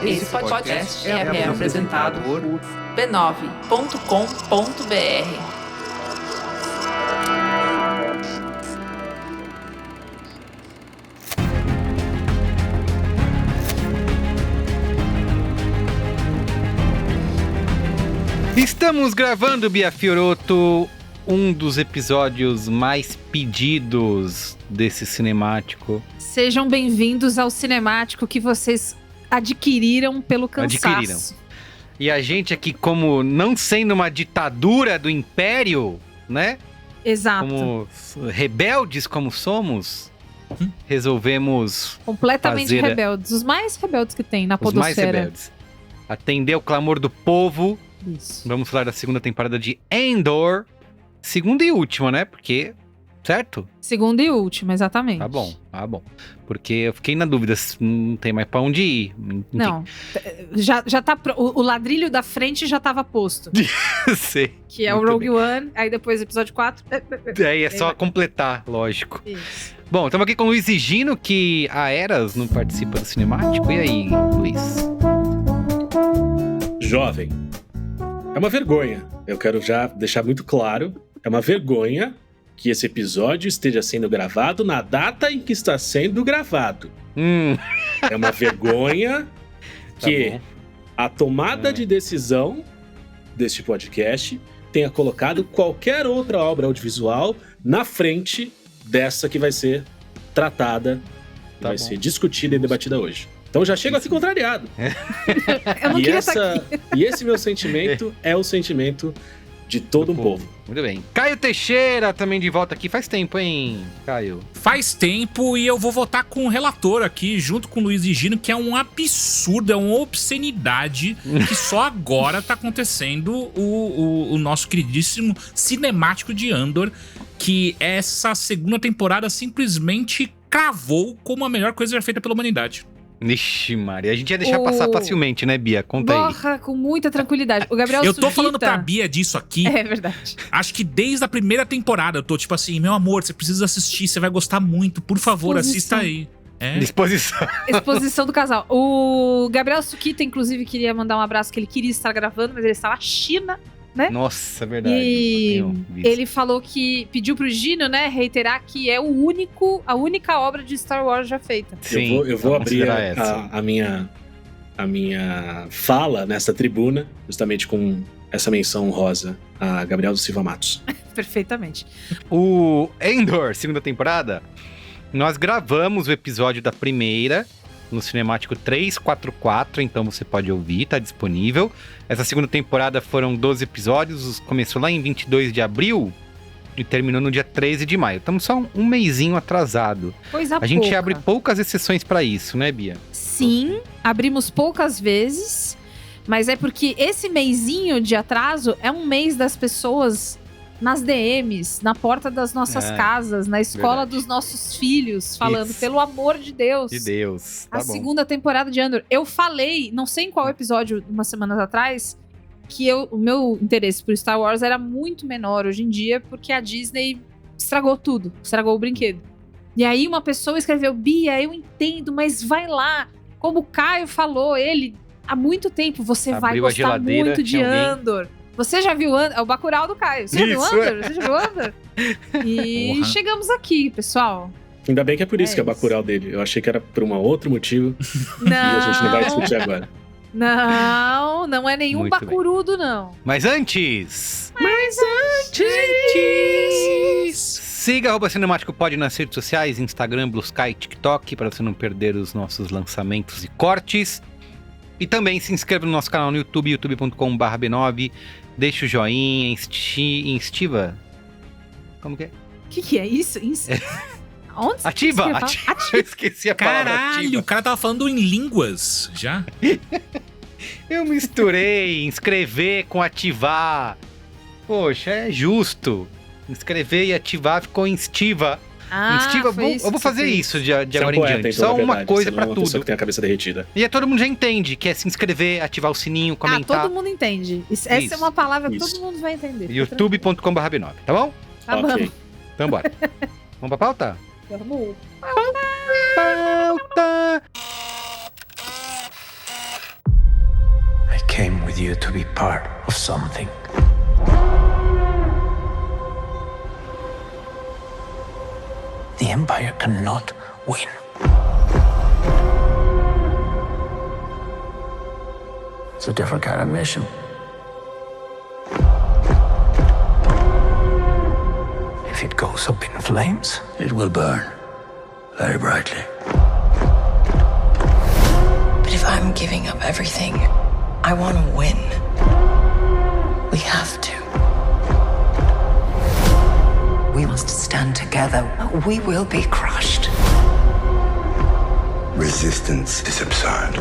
Esse podcast é apresentado por b9.com.br. Estamos gravando, Bia Fiorotto, um dos episódios mais pedidos desse cinemático. Sejam bem-vindos ao cinemático que vocês adquiriram pelo cansaço. E a gente aqui, como não sendo uma ditadura do império, né? Exato. Como rebeldes como somos, resolvemos completamente fazer rebeldes. Os mais rebeldes que tem na os mais podosfera. rebeldes. Atender o clamor do povo. Isso. Vamos falar da segunda temporada de Andor. Segunda e última, né? Porque, certo? Segunda e última, exatamente. Tá bom. Porque eu fiquei na dúvida se não tem mais pra onde ir. Enfim. Não, já tá o ladrilho da frente já tava posto. Sei. Que é o Muito Rogue bem. One, aí depois o episódio 4. Aí é só completar, lógico. Isso. Bom, estamos aqui com o Luiz e Gino, que a Eras não participa do cinemático. E aí, Luiz? Jovem, é uma vergonha. Eu quero já deixar muito claro. É uma vergonha que esse episódio esteja sendo gravado na data em que está sendo gravado. É uma vergonha que bom. a tomada de decisão deste podcast tenha colocado qualquer outra obra audiovisual na frente dessa que vai ser tratada, Tá vai bom. ser discutida e debatida hoje. Então já chego aqui contrariado. Eu não E, queria estar aqui. e esse meu sentimento é o sentimento de todo um povo. Muito bem. Caio Teixeira também de volta aqui. Faz tempo, hein, Caio? Faz tempo e eu vou votar com o relator aqui, junto com o Luiz e Gino, que é um absurdo, é uma obscenidade que só agora tá acontecendo o nosso queridíssimo cinemático de Andor, que essa segunda temporada simplesmente cravou como a melhor coisa já feita pela humanidade. Ixi, Maria. A gente ia deixar passar facilmente, né, Bia? Conta aí. Borra com muita tranquilidade. O Gabriel Eu tô Sugita... falando pra Bia disso aqui, É verdade. acho que desde a primeira temporada eu tô tipo assim, meu amor, você precisa assistir, você vai gostar muito, por favor, assista aí. É. Disposição. Exposição do casal. O Gabriel Sukita, inclusive, queria mandar um abraço, que ele queria estar gravando, mas ele está na China, né? Nossa, é verdade. E Eu tenho visto. ele falou que pediu pro Gino, né, reiterar que é a única obra de Star Wars já feita. Sim, eu vou vamos abrir considerar essa. a minha fala nessa tribuna, justamente com essa menção honrosa a Gabriel do Silva Matos. Perfeitamente. O Andor, segunda temporada, nós gravamos o episódio da primeira no Cinemático 344, então você pode ouvir, tá disponível. Essa segunda temporada foram 12 episódios, começou lá em 22 de abril e terminou no dia 13 de maio. Estamos só um mesinho atrasado. Coisa A gente pouca. abre poucas exceções pra isso, né, Bia? Sim, abrimos poucas vezes, mas é porque esse meizinho de atraso é um mês das pessoas nas DMs, na porta das nossas casas, na escola verdade. dos nossos filhos, falando, Isso. pelo amor de Deus. De Deus. Tá A bom. segunda temporada de Andor. Eu falei, não sei em qual episódio, umas semanas atrás, que o meu interesse por Star Wars era muito menor hoje em dia, porque a Disney estragou tudo, estragou o brinquedo. E aí uma pessoa escreveu, Bia, eu entendo, mas vai lá. Como o Caio falou, ele, há muito tempo, você vai Abriu a gostar geladeira, muito de tinha alguém. Andor. Você já viu Andor? É o Bacurau do Caio. Você já viu Isso, Andor? Você já viu Andor? E Porra. chegamos aqui, pessoal. Ainda bem que é por isso É que é isso. Bacurau dele. Eu achei que era por um outro motivo Não, e a gente não vai discutir agora. não é nenhum Muito bem. bacurudo, não. Mas antes... Antes! Siga @Cinemático Pod nas redes sociais, Instagram, Blue Sky, TikTok, para você não perder os nossos lançamentos e cortes. E também se inscreva no nosso canal no YouTube, youtube.com/b9. Deixa o joinha, instiva. Como que é? O que é isso? Onde você Ativa! quer falar? Ativa. Eu esqueci a palavra Caralho, ativa. o cara tava falando em línguas já. Eu misturei inscrever com ativar. Poxa, é justo. Inscrever e ativar ficou instiva. Instiva, foi isso eu vou que fazer você fez. isso de Você é agora um em poeta, diante. então, Só na uma verdade. coisa Você não pra é uma pessoa tudo. que tem a cabeça derretida. E aí todo mundo já entende que é se inscrever, ativar o sininho, comentar. todo mundo entende. Essa Isso. é uma palavra que Isso. todo mundo vai entender. youtube.com/b9, tá bom? Tá bom. Ok. Então bora. Vamos pra pauta? Vamos. Pauta! to be part of something. The Empire cannot win. It's a different kind of mission. If it goes up in flames, it will burn very brightly. But if I'm giving up everything, I want to win. We have to. We must stand together. We will be crushed. Resistance is absurd.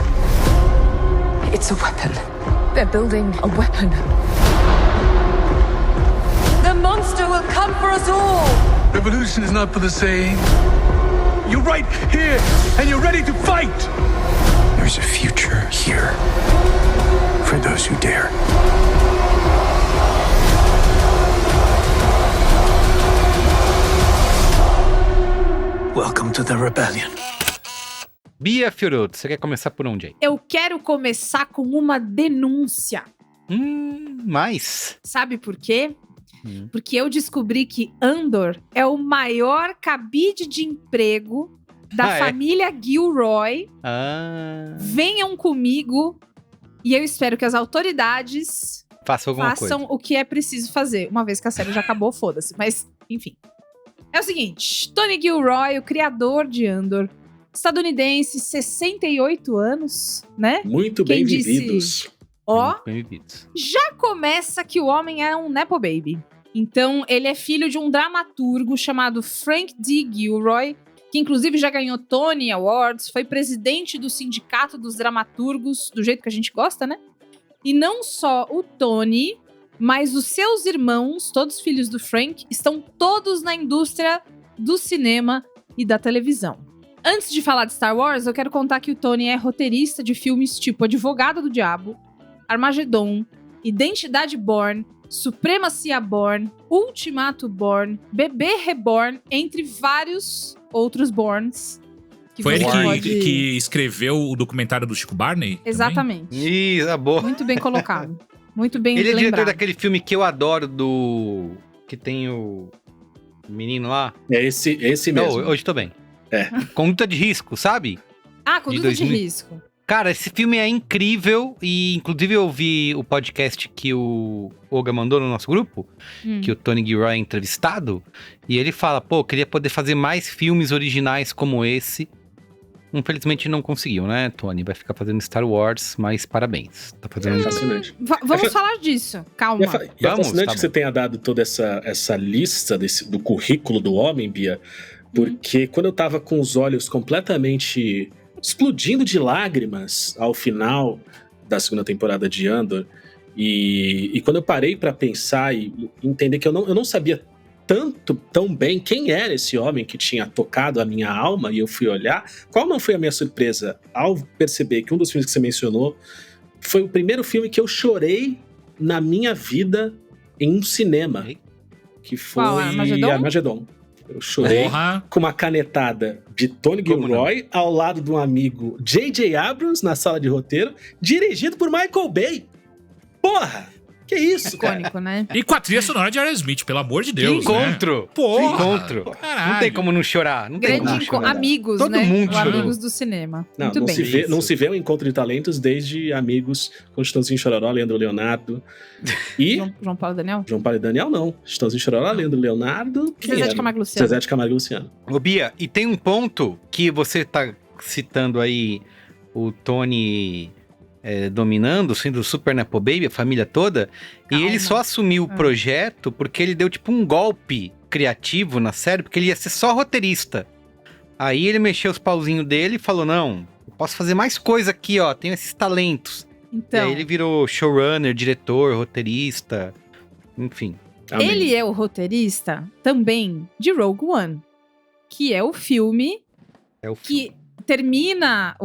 It's a weapon. They're building a weapon. The monster will come for us all. Revolution is not for the saying. You're right here, and you're ready to fight. There's a future here for those who dare. Welcome to the rebellion. Bia Fiorotto, você quer começar por onde aí? Eu quero começar com uma denúncia. Mais? Sabe por quê? Porque eu descobri que Andor é o maior cabide de emprego da família Gilroy. Venham comigo e eu espero que as autoridades façam o que é preciso fazer. Uma vez que a série já acabou, foda-se. Mas, enfim. É o seguinte, Tony Gilroy, o criador de Andor, estadunidense, 68 anos, né? Muito bem vividos. Ó, Muito bem vividos. já começa que o homem é um nepo baby. Então, ele é filho de um dramaturgo chamado Frank D. Gilroy, que inclusive já ganhou Tony Awards, foi presidente do Sindicato dos Dramaturgos, do jeito que a gente gosta, né? E não só o Tony, mas os seus irmãos, todos filhos do Frank, estão todos na indústria do cinema e da televisão. Antes de falar de Star Wars, eu quero contar que o Tony é roteirista de filmes tipo Advogado do Diabo, Armagedon, Identidade Bourne, Supremacia Bourne, Ultimato Bourne, Bebê Reborn, entre vários outros Bournes. Foi ele que escreveu o documentário do Chico Barney? Exatamente. Boa. Muito bem colocado. Muito bem Ele é lembrado. diretor daquele filme que eu adoro, que tem o menino lá. É esse mesmo. Não, hoje tô bem. É. Conduta de Risco, sabe? Conduta de Risco. Cara, esse filme é incrível e inclusive eu ouvi o podcast que o Olga mandou no nosso grupo, que o Tony Gilroy é entrevistado, e ele fala, queria poder fazer mais filmes originais como esse. Infelizmente não conseguiu, né, Tony? Vai ficar fazendo Star Wars, mas parabéns. Tá fazendo fascinante. Vamos falar disso, calma. E é fascinante que você tenha dado toda essa lista do currículo do homem, Bia, porque quando eu tava com os olhos completamente explodindo de lágrimas ao final da segunda temporada de Andor, e quando eu parei pra pensar e entender que eu não sabia tão bem quem era esse homem que tinha tocado a minha alma, e eu fui olhar, qual não foi a minha surpresa ao perceber que um dos filmes que você mencionou foi o primeiro filme que eu chorei na minha vida em um cinema, que foi Armagedon. Eu chorei com uma canetada de Tony Gilroy ao lado de um amigo J.J. Abrams na sala de roteiro, dirigido por Michael Bay. Porra! Que isso, icônico, né? E com a trilha sonora de Aerosmith, pelo amor de Deus, encontro! Né? Porra! Encontro! Caralho. Não tem como não chorar. Não tem como não chorar. Amigos, todo né? Mundo chorou. Amigos do cinema. Não se vê um encontro de talentos desde Amigos com Chitãozinho e Chororó, Leandro Leonardo. E... João Paulo e Daniel? João Paulo e Daniel, não. Chitãozinho e Chororó, Leandro Leonardo. Zezé de Camargo e Luciano. Zezé de Camargo e Luciano. Ô, Bia, e tem um ponto que você tá citando aí o Tony... dominando, sendo Super Nepo Baby, a família toda, e ele só assumiu o projeto porque ele deu tipo um golpe criativo na série, porque ele ia ser só roteirista. Aí ele mexeu os pauzinhos dele e falou, não, eu posso fazer mais coisa aqui, ó, tenho esses talentos. Então, e aí ele virou showrunner, diretor, roteirista, enfim. Amém. Ele é o roteirista também de Rogue One, que é o filme que termina,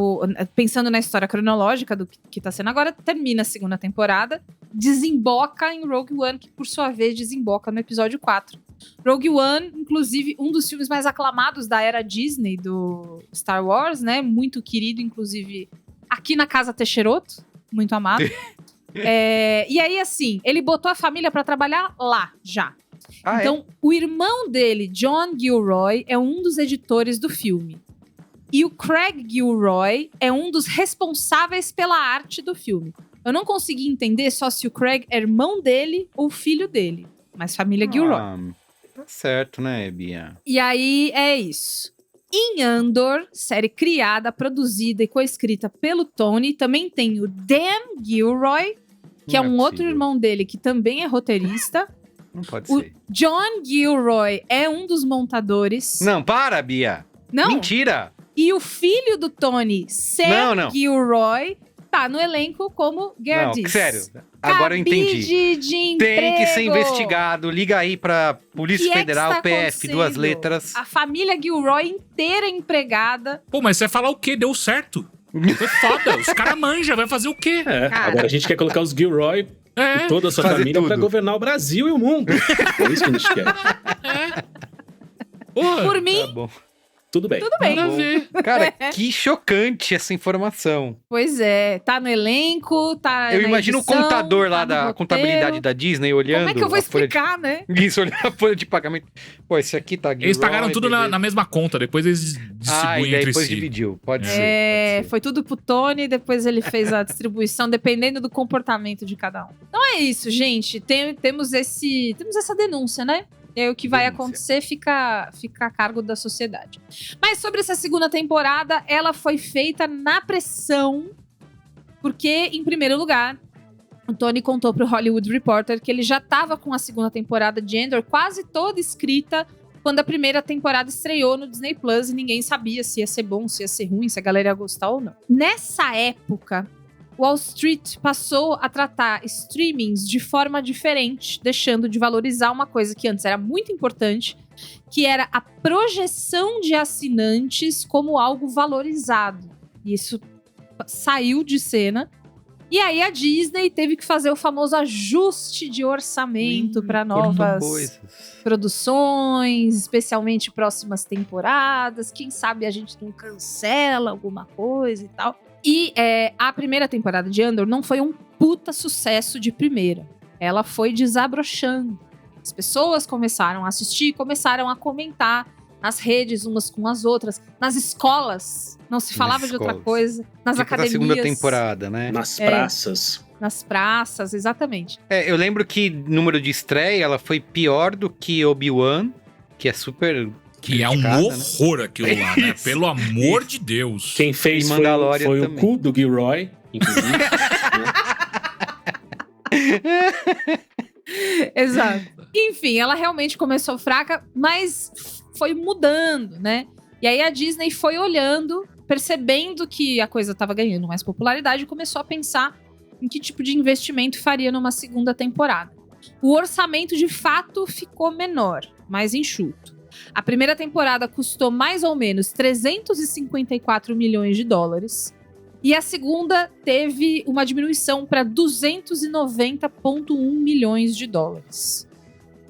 pensando na história cronológica do que tá sendo agora, termina a segunda temporada, desemboca em Rogue One, que por sua vez desemboca no episódio 4. Rogue One, inclusive, um dos filmes mais aclamados da era Disney, do Star Wars, né? Muito querido, inclusive, aqui na Casa Teixeroto, muito amado. E aí, assim, ele botou a família pra trabalhar lá, já. Então, o irmão dele, John Gilroy, é um dos editores do filme. E o Craig Gilroy é um dos responsáveis pela arte do filme. Eu não consegui entender só se o Craig é irmão dele ou filho dele. Mas família Gilroy. Tá certo, né, Bia? E aí, é isso. Em Andor, série criada, produzida e coescrita pelo Tony, também tem o Dan Gilroy, que é um outro irmão dele que também é roteirista. Não pode O ser. John Gilroy é um dos montadores. Não, para, Bia. Não. Mentira. E o filho do Tony, Sam Gilroy, tá no elenco como Gerdis. Não, sério. Agora eu entendi. De Tem que ser emprego. investigado. Liga aí pra Polícia Que Federal, que está PF, 2 acontecendo? letras. A família Gilroy inteira empregada. Pô, mas você vai falar o quê? Deu certo. Foi foda. Os caras manjam, vai fazer o quê? Agora a gente quer colocar os Gilroy e toda a sua Fazer família tudo. pra governar o Brasil e o mundo. É isso que a gente quer. Porra, Por mim, Tá bom. Tudo bem. tudo bem. nada a ver. Cara, que chocante essa informação. Pois é, tá no elenco, tá Eu na imagino edição, o contador lá tá no da roteiro. contabilidade da Disney olhando. Como é que eu vou a folha de- explicar, né? Isso, olhando a folha de pagamento. Pô, esse aqui tá Eles pagaram tudo beleza. na mesma conta, depois eles e distribuem daí entre depois si. dividiu. Pode ser. Pode ser. Foi tudo pro Tony, depois ele fez a distribuição, dependendo do comportamento de cada um. Então é isso, gente. Temos essa denúncia, né? E aí o que vai Denúncia. acontecer fica a cargo da sociedade. Mas sobre essa segunda temporada, ela foi feita na pressão, porque, em primeiro lugar, o Tony contou pro Hollywood Reporter que ele já estava com a segunda temporada de Andor quase toda escrita quando a primeira temporada estreou no Disney Plus e ninguém sabia se ia ser bom, se ia ser ruim, se a galera ia gostar ou não. Nessa época, Wall Street passou a tratar streamings de forma diferente, deixando de valorizar uma coisa que antes era muito importante, que era a projeção de assinantes como algo valorizado. E isso saiu de cena. E aí a Disney teve que fazer o famoso ajuste de orçamento para novas produções, especialmente próximas temporadas. Quem sabe a gente não cancela alguma coisa e tal. E a primeira temporada de Andor não foi um puta sucesso de primeira. Ela foi desabrochando. As pessoas começaram a assistir, começaram a comentar nas redes umas com as outras. Nas escolas, não se falava de outra coisa. Nas Tipo academias. da segunda temporada, né? Nas praças. Nas praças, exatamente. Eu lembro que número de estreia, ela foi pior do que Obi-Wan, que é super... Que é um horror aquilo lá, né? Pelo amor de Deus. Quem fez foi o cu do Gilroy, inclusive. Exato. Enfim, ela realmente começou fraca, mas foi mudando, né? E aí a Disney foi olhando, percebendo que a coisa estava ganhando mais popularidade e começou a pensar em que tipo de investimento faria numa segunda temporada. O orçamento, de fato, ficou menor, mais enxuto. A primeira temporada custou mais ou menos 354 milhões de dólares. E a segunda teve uma diminuição para 290,1 milhões de dólares.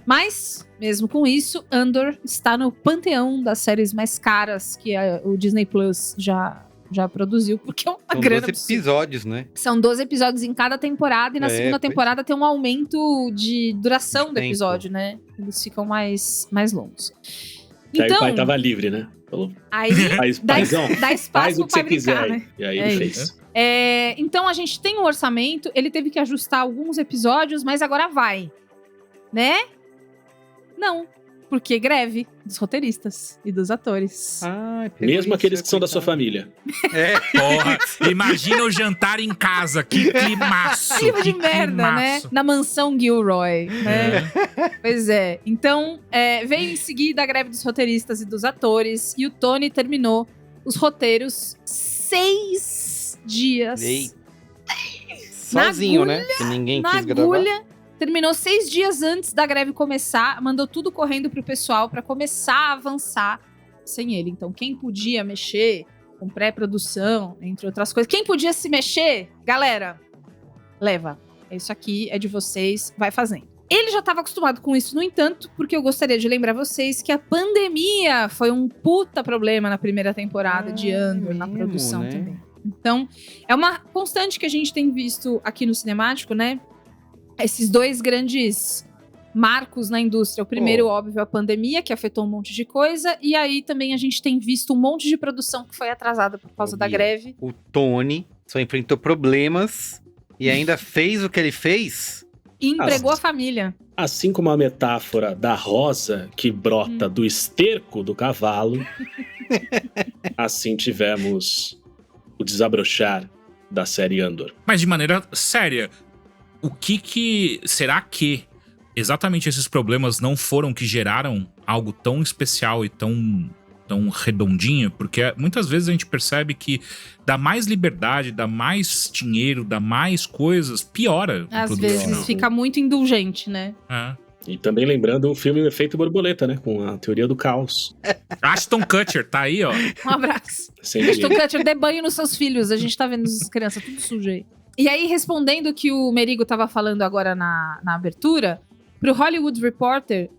Mas, mesmo com isso, Andor está no panteão das séries mais caras que o Disney Plus já produziu, porque é uma São grana 12 absurda. episódios, né? São 12 episódios em cada temporada, e na segunda temporada tem um aumento de duração do episódio, né? Eles ficam mais longos. Aí Então, o pai tava livre, né? Falou, aí paizão, dá faz espaço o que pro pai você quiser. brincar, né? E aí ele fez. Então a gente tem um orçamento, ele teve que ajustar alguns episódios, mas agora vai, né? Não, porque greve dos roteiristas e dos atores. Mesmo aqueles que são da sua família. Porra, imagina o jantar em casa, que climaço. Clima de que merda, né? climaço. Na mansão Gilroy, né? Pois é. Então, veio em seguida a greve dos roteiristas e dos atores, e o Tony terminou os roteiros 6 dias. Sozinho, né? Que ninguém na quis gravar. agulha. Terminou 6 dias antes da greve começar, mandou tudo correndo pro pessoal pra começar a avançar sem ele. Então, quem podia mexer com pré-produção, entre outras coisas, quem podia se mexer, galera, leva. Isso aqui é de vocês, vai fazendo. Ele já estava acostumado com isso, no entanto, porque eu gostaria de lembrar vocês que a pandemia foi um puta problema na primeira temporada de Andor, na produção né? também. Então, é uma constante que a gente tem visto aqui no cinemático, né? Esses dois grandes marcos na indústria. O primeiro, óbvio, a pandemia, que afetou um monte de coisa. E aí também a gente tem visto um monte de produção que foi atrasada por causa da greve. O Tony só enfrentou problemas e ainda fez o que ele fez. E empregou a família. Assim como a metáfora da rosa que brota do esterco do cavalo, assim tivemos o desabrochar da série Andor. Mas de maneira séria, será que exatamente esses problemas não foram que geraram algo tão especial e tão redondinho? Porque muitas vezes a gente percebe que dá mais liberdade, dá mais dinheiro, dá mais coisas, piora. Às vezes fica muito indulgente, né? E também lembrando o filme Efeito Borboleta, né? Com a teoria do caos. Ashton Kutcher, tá aí, ó. Um abraço. Sem Ashton Kutcher, dê banho nos seus filhos. A gente tá vendo as crianças tudo sujo aí. E aí, respondendo o que o Merigo tava falando agora na abertura, pro Hollywood Reporter,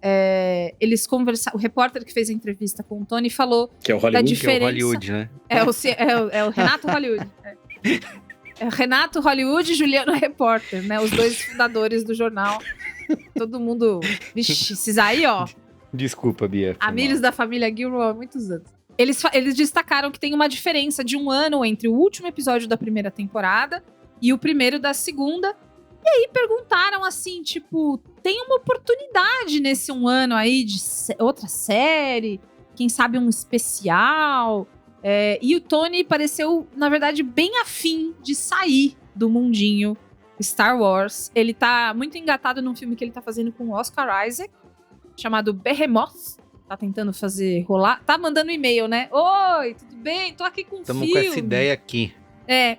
eles conversaram. O repórter que fez a entrevista com o Tony falou que é o Hollywood, da diferença. Que é o Hollywood, né? É o Renato Hollywood. É o Renato Hollywood e Juliano Repórter, né? Os dois fundadores do jornal. Todo mundo. Vixe, esses aí, ó. Desculpa, Bia. Amigos da família Gilroy há muitos anos. Eles destacaram que tem uma diferença de 1 ano entre o último episódio da primeira temporada e o primeiro da segunda. E aí perguntaram assim, tipo, tem uma oportunidade nesse 1 ano aí de outra série? Quem sabe um especial? E o Tony pareceu, na verdade, bem afim de sair do mundinho Star Wars. Ele tá muito engatado num filme que ele tá fazendo com o Oscar Isaac, chamado Behemoth. Tá tentando fazer rolar. Tá mandando e-mail, né? Oi, tudo bem? Tô aqui com um filme. Estamos com essa ideia aqui.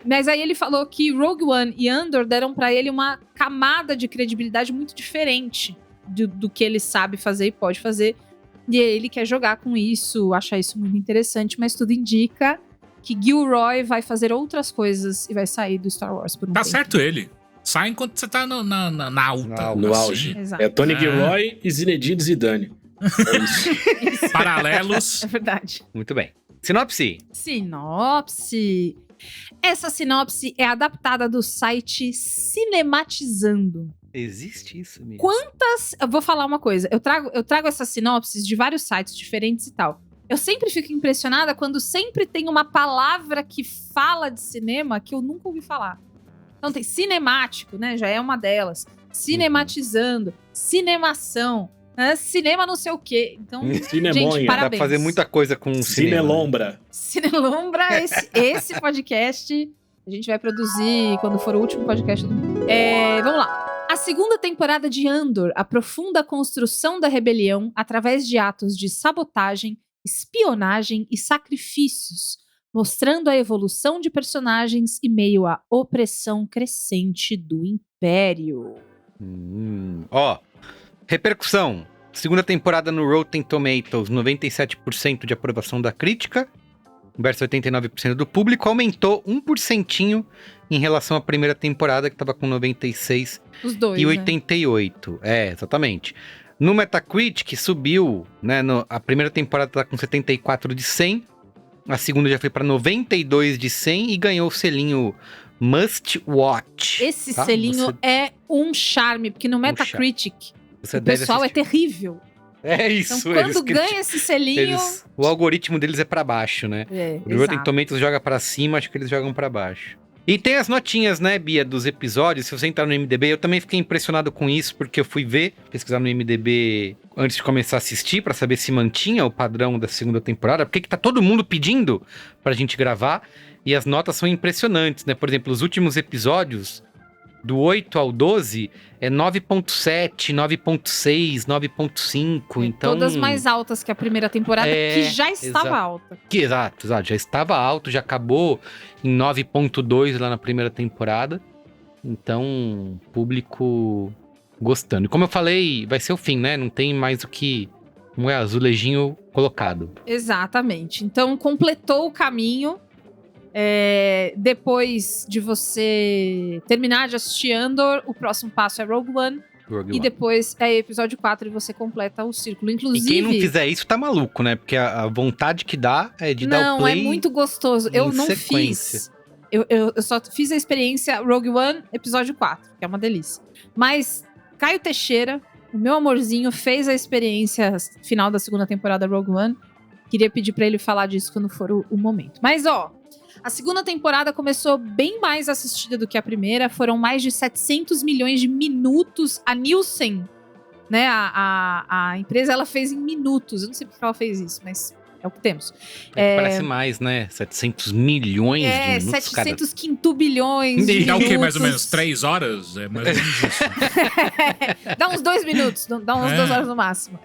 Mas aí ele falou que Rogue One e Andor deram pra ele uma camada de credibilidade muito diferente do que ele sabe fazer e pode fazer. E ele quer jogar com isso, acha isso muito interessante, mas tudo indica que Gilroy vai fazer outras coisas e vai sair do Star Wars por um tempo. Tá certo ele. Sai enquanto você tá na alta. No auge. Exato. É Tony Gilroy e Zinedine Zidane. É isso. Paralelos. É verdade. Muito bem. Sinopse. Essa sinopse é adaptada do site Cinematizando. Existe isso mesmo? Eu vou falar uma coisa. Eu trago essas sinopses de vários sites diferentes e tal. Eu sempre fico impressionada quando sempre tem uma palavra que fala de cinema que eu nunca ouvi falar. Então tem cinemático, né? Já é uma delas. Cinematizando, cinemação, cinema não sei o quê. Então, Cinemonha. gente, parabéns. Dá pra fazer muita coisa com Cinelombra. Cinelombra, esse podcast a gente vai produzir quando for o último podcast do mundo. Vamos lá. A segunda temporada de Andor aprofunda a construção da rebelião através de atos de sabotagem, espionagem e sacrifícios, mostrando a evolução de personagens e meio à opressão crescente do Império. Repercussão. Segunda temporada no Rotten Tomatoes, 97% de aprovação da crítica, versus 89% do público, aumentou 1% em relação à primeira temporada, que estava com 96 Os dois, e 88. Exatamente. No Metacritic subiu, né? A primeira temporada tá com 74 de 100, a segunda já foi para 92 de 100 e ganhou o selinho Must Watch. Esse selinho é um charme, porque no Metacritic o pessoal é terrível. É isso. Então, quando ganha esse selinho... O algoritmo deles é pra baixo, né? O Rotten Tomatoes joga pra cima, acho que eles jogam pra baixo. E tem as notinhas, né, Bia, dos episódios. Se você entrar no IMDb, eu também fiquei impressionado com isso, porque eu fui pesquisar no IMDb antes de começar a assistir, pra saber se mantinha o padrão da segunda temporada. Porque que tá todo mundo pedindo pra gente gravar. E as notas são impressionantes, né? Por exemplo, os últimos episódios, do 8 ao 12, é 9.7, 9.6, 9.5, então... Todas mais altas que a primeira temporada, que já estava alta. Exato, já estava alto, já acabou em 9.2 lá na primeira temporada. Então, público gostando. E como eu falei, vai ser o fim, né? Não tem mais o que... um azulejinho colocado. Exatamente. Então, completou o caminho... depois de você terminar de assistir Andor, o próximo passo é Rogue One. E depois é episódio 4 e você completa o círculo. Inclusive... E quem não fizer isso tá maluco, né? Porque a vontade que dá é de dar o play. Não, é muito gostoso. Eu não sequência. fiz. Eu só fiz a experiência Rogue One, episódio 4, que é uma delícia. Mas Caio Teixeira, o meu amorzinho, fez a experiência final da segunda temporada Rogue One. Queria pedir pra ele falar disso quando for o momento. Mas, a segunda temporada começou bem mais assistida do que a primeira. Foram mais de 700 milhões de minutos. A Nielsen, né, a empresa, ela fez em minutos. Eu não sei porque ela fez isso, mas é o que temos. Parece mais, né? 700 milhões de minutos. 700 quintubilhões de Dá minutos. o quê? Mais ou menos 3 horas? É mais ou menos isso. Dá uns 2 minutos. Dá umas 2 horas no máximo.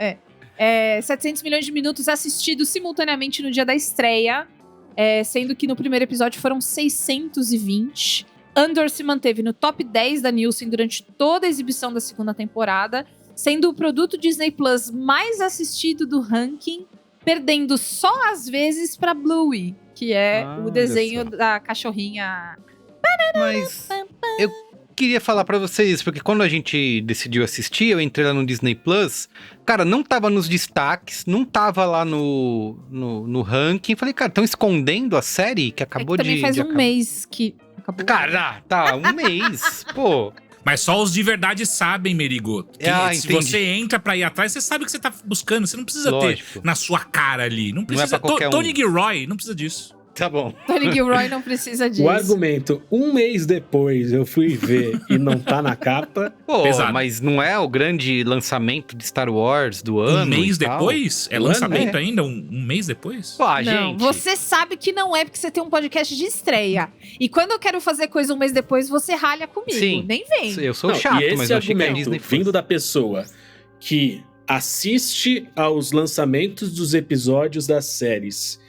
700 milhões de minutos assistidos simultaneamente no dia da estreia. Sendo que no primeiro episódio foram 620. Andor se manteve no top 10 da Nielsen durante toda a exibição da segunda temporada, sendo o produto Disney Plus mais assistido do ranking, perdendo só às vezes pra Bluey, que é o desenho da cachorrinha. Mas eu queria falar pra vocês, porque quando a gente decidiu assistir, eu entrei lá no Disney Plus, cara, não tava nos destaques, não tava lá no ranking. Falei, cara, estão escondendo a série que acabou também faz um mês que acabou. Cara, tá, um mês, pô. Mas só os de verdade sabem, Merigo. Se você entra pra ir atrás, você sabe o que você tá buscando. Você não precisa ter na sua cara ali. Não precisa. Não é pra qualquer Tony Gilroy não precisa disso. Tá bom. Tony Gilroy não precisa disso. O argumento, um mês depois eu fui ver e não tá na capa. Pô, Pesado. mas não é o grande lançamento de Star Wars do ano? Um mês e tal? depois? É lançamento ainda? Um mês depois? Pô, Não, gente. você sabe que não é porque você tem um podcast de estreia. E quando eu quero fazer coisa um mês depois, você ralha comigo. Sim. Nem vem. Eu sou Não, chato, e esse mas eu achei que a argumento Disney fosse. vindo da pessoa que assiste aos lançamentos dos episódios das séries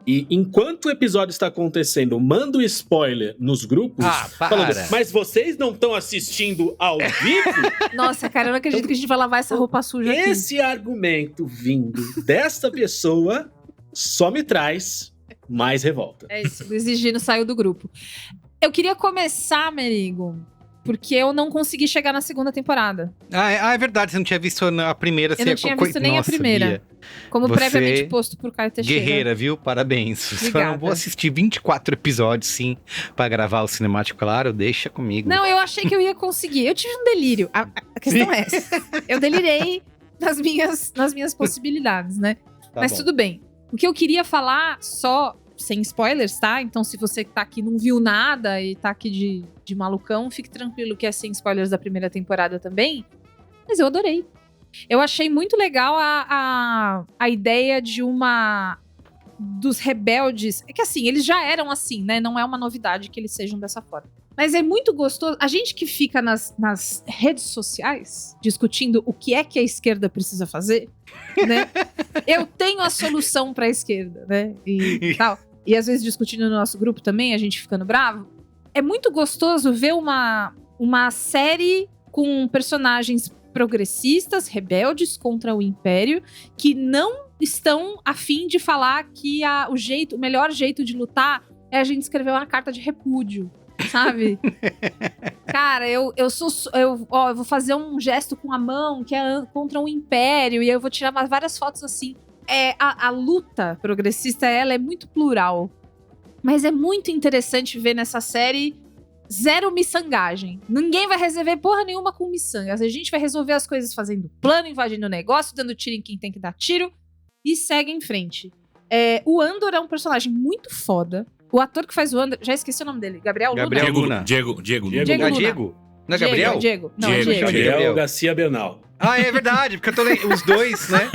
e enquanto o episódio está acontecendo, manda o spoiler nos grupos, para. falando, mas vocês não estão assistindo ao vivo? Nossa, cara, eu não acredito que a gente vai lavar essa roupa suja aqui. Esse argumento vindo desta pessoa só me traz mais revolta. É isso, o Exigindo saiu do grupo. Eu queria começar, Merigo, porque eu não consegui chegar na segunda temporada. É verdade, você não tinha visto a primeira. Eu não tinha visto nem a primeira. Bia, Como você previamente posto por Caio Teixeira. guerreira, viu? Parabéns. Obrigada. Só não vou assistir 24 episódios, sim, pra gravar o cinemático, claro, deixa comigo. Não, eu achei que eu ia conseguir. Eu tive um delírio. A questão é essa. Eu delirei nas minhas possibilidades, né? Tá Mas bom. tudo bem. O que eu queria falar, só sem spoilers, tá? Então, se você que tá aqui não viu nada e tá aqui de malucão, fique tranquilo que é sem spoilers da primeira temporada também. Mas eu adorei. Eu achei muito legal a ideia de dos rebeldes. É que assim, eles já eram assim, né? Não é uma novidade que eles sejam dessa forma. Mas é muito gostoso. A gente que fica nas redes sociais discutindo o que é que a esquerda precisa fazer, né? Eu tenho a solução pra esquerda, né? E tal. E às vezes discutindo no nosso grupo também, a gente ficando bravo. É muito gostoso ver uma série com personagens progressistas, rebeldes contra o Império, que não estão a fim de falar que o melhor jeito de lutar é a gente escrever uma carta de repúdio, sabe? Cara, eu vou fazer um gesto com a mão que é contra o Império, e eu vou tirar várias fotos assim. A luta progressista, ela é muito plural. Mas é muito interessante ver nessa série zero miçangagem. Ninguém vai resolver porra nenhuma com miçangas. A gente vai resolver as coisas fazendo plano, invadindo o negócio, dando tiro em quem tem que dar tiro e segue em frente. O Andor é um personagem muito foda. O ator que faz o Andor, já esqueci o nome dele, Gabriel Luna? Diego Luna. Diego Luna. Diego? Não é Gabriel? Diego. Não, Diego, Diego. Gabriel Garcia Bernal. Ah, é verdade, porque os dois, né?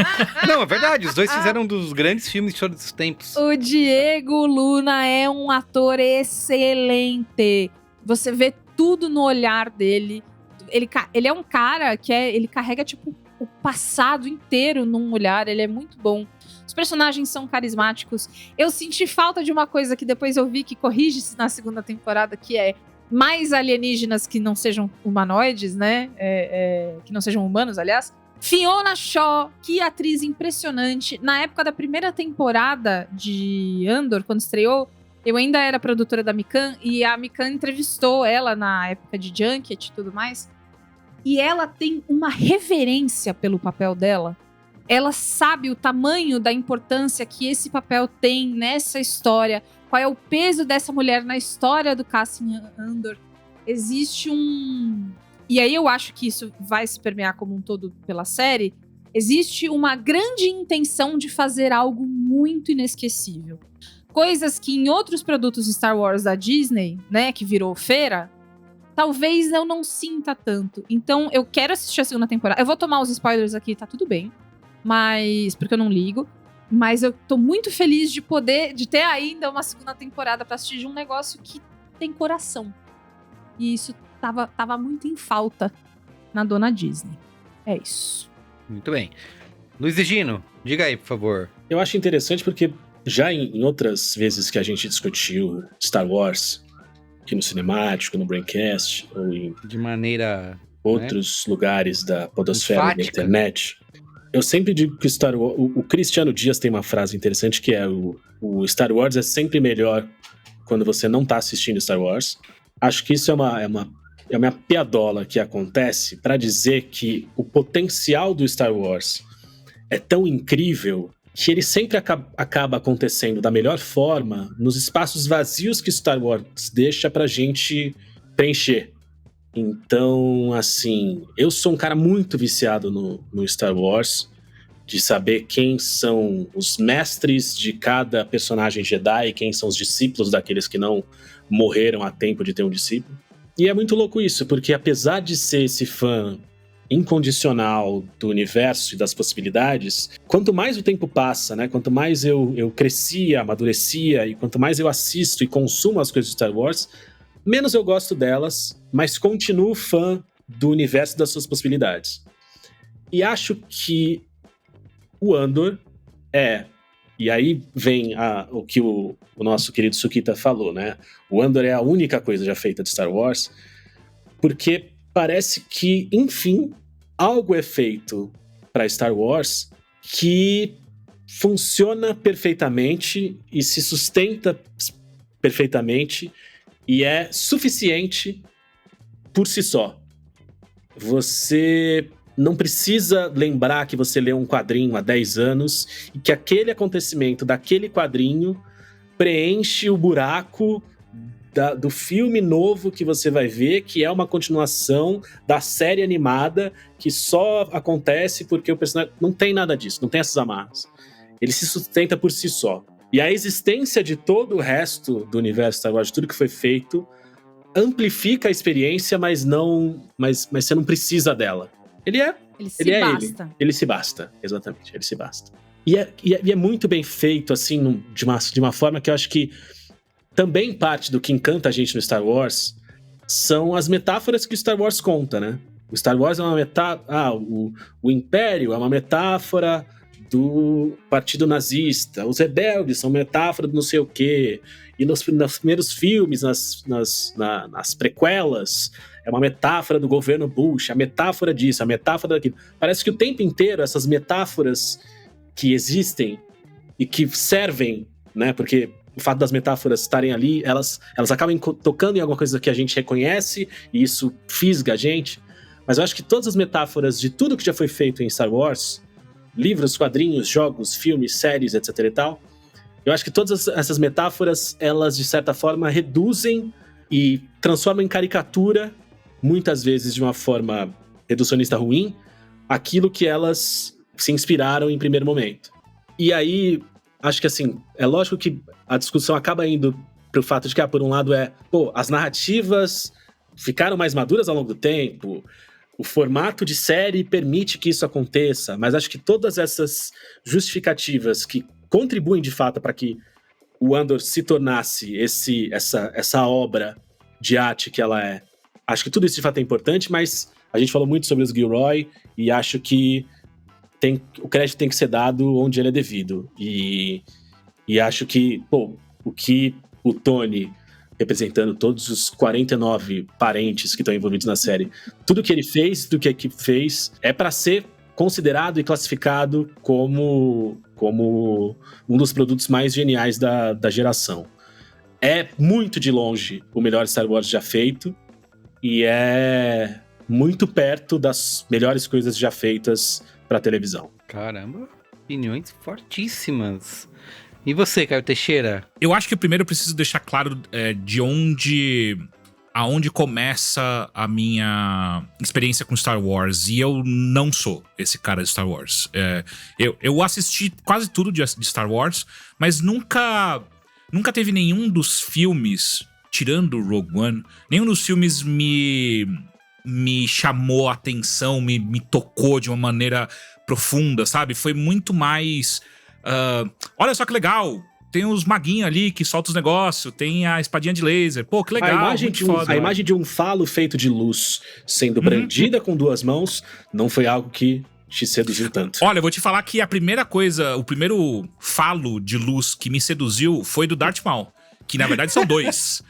Não, é verdade, os dois fizeram um dos grandes filmes de todos os tempos. O Diego Luna é um ator excelente. Você vê tudo no olhar dele. Ele é um cara que ele carrega, tipo, o passado inteiro num olhar. Ele é muito bom. Os personagens são carismáticos. Eu senti falta de uma coisa que depois eu vi que corrige-se na segunda temporada, que é mais alienígenas que não sejam humanoides, né? Que não sejam humanos, aliás. Fiona Shaw, que atriz impressionante. Na época da primeira temporada de Andor, quando estreou, eu ainda era produtora da Mikan, e a Mikan entrevistou ela na época de Junket e tudo mais. E ela tem uma reverência pelo papel dela. Ela sabe o tamanho da importância que esse papel tem nessa história. Qual é o peso dessa mulher na história do Cassian Andor? Existe um... E aí eu acho que isso vai se permear como um todo pela série. Existe uma grande intenção de fazer algo muito inesquecível. Coisas que em outros produtos Star Wars da Disney, né, que virou feira, talvez eu não sinta tanto. Então eu quero assistir a segunda temporada. Eu vou tomar os spoilers aqui, tá tudo bem. Mas... porque eu não ligo. Mas eu tô muito feliz de ter ainda uma segunda temporada pra assistir de um negócio que tem coração. E isso tava muito em falta na dona Disney. É isso. Muito bem. Luiz e Gino, diga aí, por favor. Eu acho interessante porque já em outras vezes que a gente discutiu Star Wars, aqui no Cinemático, no Braincast, ou em de maneira outros lugares da podosfera da enfática. internet, eu sempre digo que Star Wars, o Cristiano Dias tem uma frase interessante que é o Star Wars é sempre melhor quando você não tá assistindo Star Wars. Acho que isso é uma piadola que acontece para dizer que o potencial do Star Wars é tão incrível que ele sempre acaba acontecendo da melhor forma nos espaços vazios que Star Wars deixa pra gente preencher. Então, assim, eu sou um cara muito viciado no Star Wars, de saber quem são os mestres de cada personagem Jedi, quem são os discípulos daqueles que não morreram a tempo de ter um discípulo. E é muito louco isso, porque apesar de ser esse fã incondicional do universo e das possibilidades, quanto mais o tempo passa, né, quanto mais eu crescia, amadurecia, e quanto mais eu assisto e consumo as coisas de Star Wars, menos eu gosto delas, mas continuo fã do universo e das suas possibilidades. E acho que o Andor e aí vem o que o nosso querido Sukita falou, né? O Andor é a única coisa já feita de Star Wars, porque parece que, enfim, algo é feito para Star Wars que funciona perfeitamente e se sustenta perfeitamente e é suficiente por si só. Você não precisa lembrar que você leu um quadrinho há 10 anos e que aquele acontecimento daquele quadrinho preenche o buraco do filme novo que você vai ver, que é uma continuação da série animada que só acontece porque o personagem... Não tem nada disso, não tem essas amarras. Ele se sustenta por si só. E a existência de todo o resto do universo Star Wars, de tudo que foi feito, amplifica a experiência, mas você não precisa dela. Ele basta. Ele se basta, exatamente, ele se basta. E é muito bem feito, assim, de uma forma que eu acho que também parte do que encanta a gente no Star Wars são as metáforas que o Star Wars conta, né? O Star Wars é uma metáfora... o Império é uma metáfora do Partido Nazista. Os rebeldes são metáfora do não sei o quê. E nos primeiros filmes, nas prequelas, é uma metáfora do governo Bush, a metáfora disso, a metáfora daquilo. Parece que o tempo inteiro essas metáforas que existem e que servem, né? Porque o fato das metáforas estarem ali, elas acabam tocando em alguma coisa que a gente reconhece e isso fisga a gente. Mas eu acho que todas as metáforas de tudo que já foi feito em Star Wars, livros, quadrinhos, jogos, filmes, séries, etc e tal, eu acho que todas essas metáforas, elas de certa forma reduzem e transformam em caricatura, muitas vezes de uma forma reducionista ruim, aquilo que elas se inspiraram em primeiro momento. E aí, acho que assim, é lógico que a discussão acaba indo pro fato de que, por um lado as narrativas ficaram mais maduras ao longo do tempo, o formato de série permite que isso aconteça, mas acho que todas essas justificativas que contribuem de fato para que o Andor se tornasse essa obra de arte que ela é, acho que tudo isso de fato é importante, mas a gente falou muito sobre os Gilroy e acho que o crédito tem que ser dado onde ele é devido. E acho que, o que o Tony, representando todos os 49 parentes que estão envolvidos na série, tudo que ele fez, tudo que a equipe fez, é para ser considerado e classificado como um dos produtos mais geniais da geração. É muito de longe o melhor Star Wars já feito e é muito perto das melhores coisas já feitas para televisão. Caramba, opiniões fortíssimas. E você, Caio Teixeira? Eu acho que primeiro eu preciso deixar claro aonde começa a minha experiência com Star Wars. E eu não sou esse cara de Star Wars. Eu assisti quase tudo de Star Wars, mas nunca teve nenhum dos filmes, tirando Rogue One, nenhum dos filmes me chamou a atenção, me tocou de uma maneira profunda, sabe? Foi muito mais... olha só que legal, tem os maguinhos ali que soltam os negócios, tem a espadinha de laser, pô, que legal. A imagem de um falo feito de luz sendo brandida com 2 mãos não foi algo que te seduziu tanto. Olha, eu vou te falar que a primeira coisa, o primeiro falo de luz que me seduziu foi do Darth Maul, que na verdade são 2.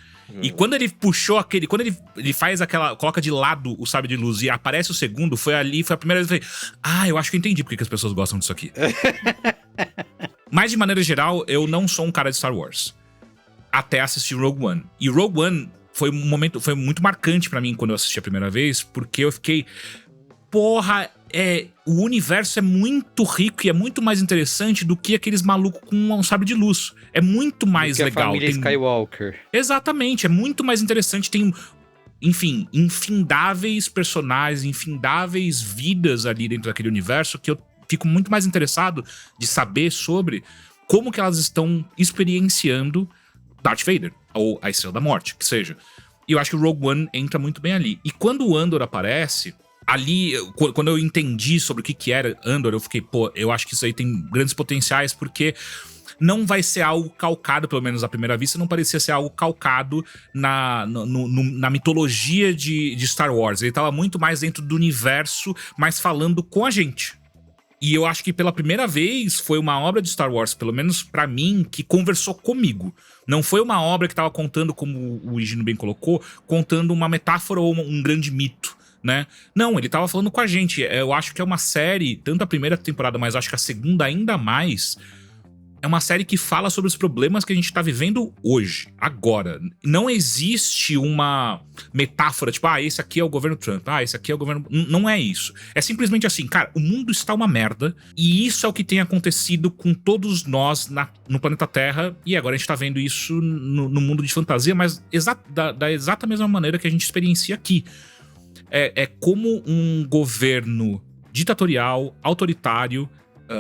E quando ele puxou quando ele faz coloca de lado o sabre de luz e aparece o segundo, foi a primeira vez que eu falei, eu acho que eu entendi porque que as pessoas gostam disso aqui. Mas de maneira geral, eu não sou um cara de Star Wars. Até assistir Rogue One. E Rogue One foi muito marcante pra mim quando eu assisti a primeira vez, porque eu fiquei, porra, o universo é muito rico e é muito mais interessante do que aqueles malucos com um sabre de luz. É muito mais legal. A família Skywalker. Exatamente, é muito mais interessante. Tem, enfim, infindáveis personagens, infindáveis vidas ali dentro daquele universo que eu fico muito mais interessado de saber sobre como que elas estão experienciando Darth Vader, ou a Estrela da Morte, que seja. E eu acho que o Rogue One entra muito bem ali. E quando o Andor aparece... Ali, quando eu entendi sobre o que era Andor, eu fiquei, eu acho que isso aí tem grandes potenciais, porque não vai ser algo calcado, pelo menos à primeira vista, não parecia ser algo calcado na mitologia de Star Wars. Ele tava muito mais dentro do universo, mas falando com a gente. E eu acho que pela primeira vez foi uma obra de Star Wars, pelo menos pra mim, que conversou comigo. Não foi uma obra que tava contando, como o Higino bem colocou, contando uma metáfora ou um grande mito. Né? Não, ele tava falando com a gente. Eu acho que é uma série, tanto a primeira temporada, mas acho que a segunda ainda mais, é uma série que fala sobre os problemas que a gente tá vivendo hoje, agora. Não existe uma metáfora, tipo, esse aqui é o governo Trump, esse aqui é o governo... Não é isso. É simplesmente assim, cara, o mundo está uma merda, e isso é o que tem acontecido com todos nós no planeta Terra, e agora a gente tá vendo isso no mundo de fantasia, mas da exata mesma maneira que a gente experiencia aqui. É como um governo ditatorial, autoritário,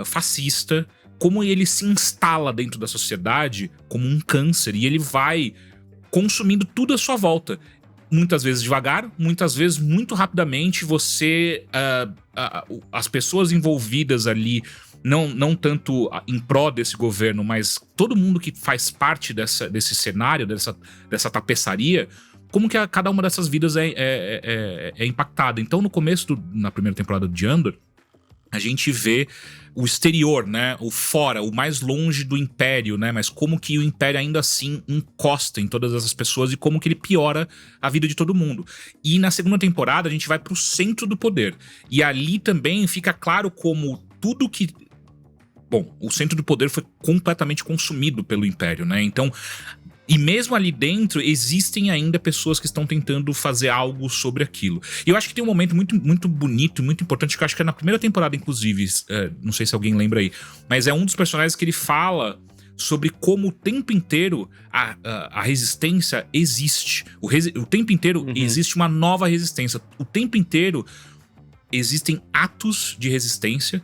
fascista, como ele se instala dentro da sociedade como um câncer, e ele vai consumindo tudo à sua volta. Muitas vezes devagar, muitas vezes muito rapidamente. As pessoas envolvidas ali, não tanto em pró desse governo, mas todo mundo que faz parte desse cenário, dessa tapeçaria, como que cada uma dessas vidas é impactada. Então, no começo, na primeira temporada de Andor, a gente vê o exterior, né? O fora, o mais longe do Império, né? Mas como que o Império ainda assim encosta em todas essas pessoas e como que ele piora a vida de todo mundo. E na segunda temporada, a gente vai pro centro do poder. E ali também fica claro como tudo que... Bom, o centro do poder foi completamente consumido pelo Império, né? Então... E mesmo ali dentro, existem ainda pessoas que estão tentando fazer algo sobre aquilo. E eu acho que tem um momento muito, muito bonito, muito importante, que eu acho que é na primeira temporada, inclusive, não sei se alguém lembra aí, mas é um dos personagens que ele fala sobre como o tempo inteiro a resistência existe. O tempo inteiro existe uma nova resistência. O tempo inteiro existem atos de resistência.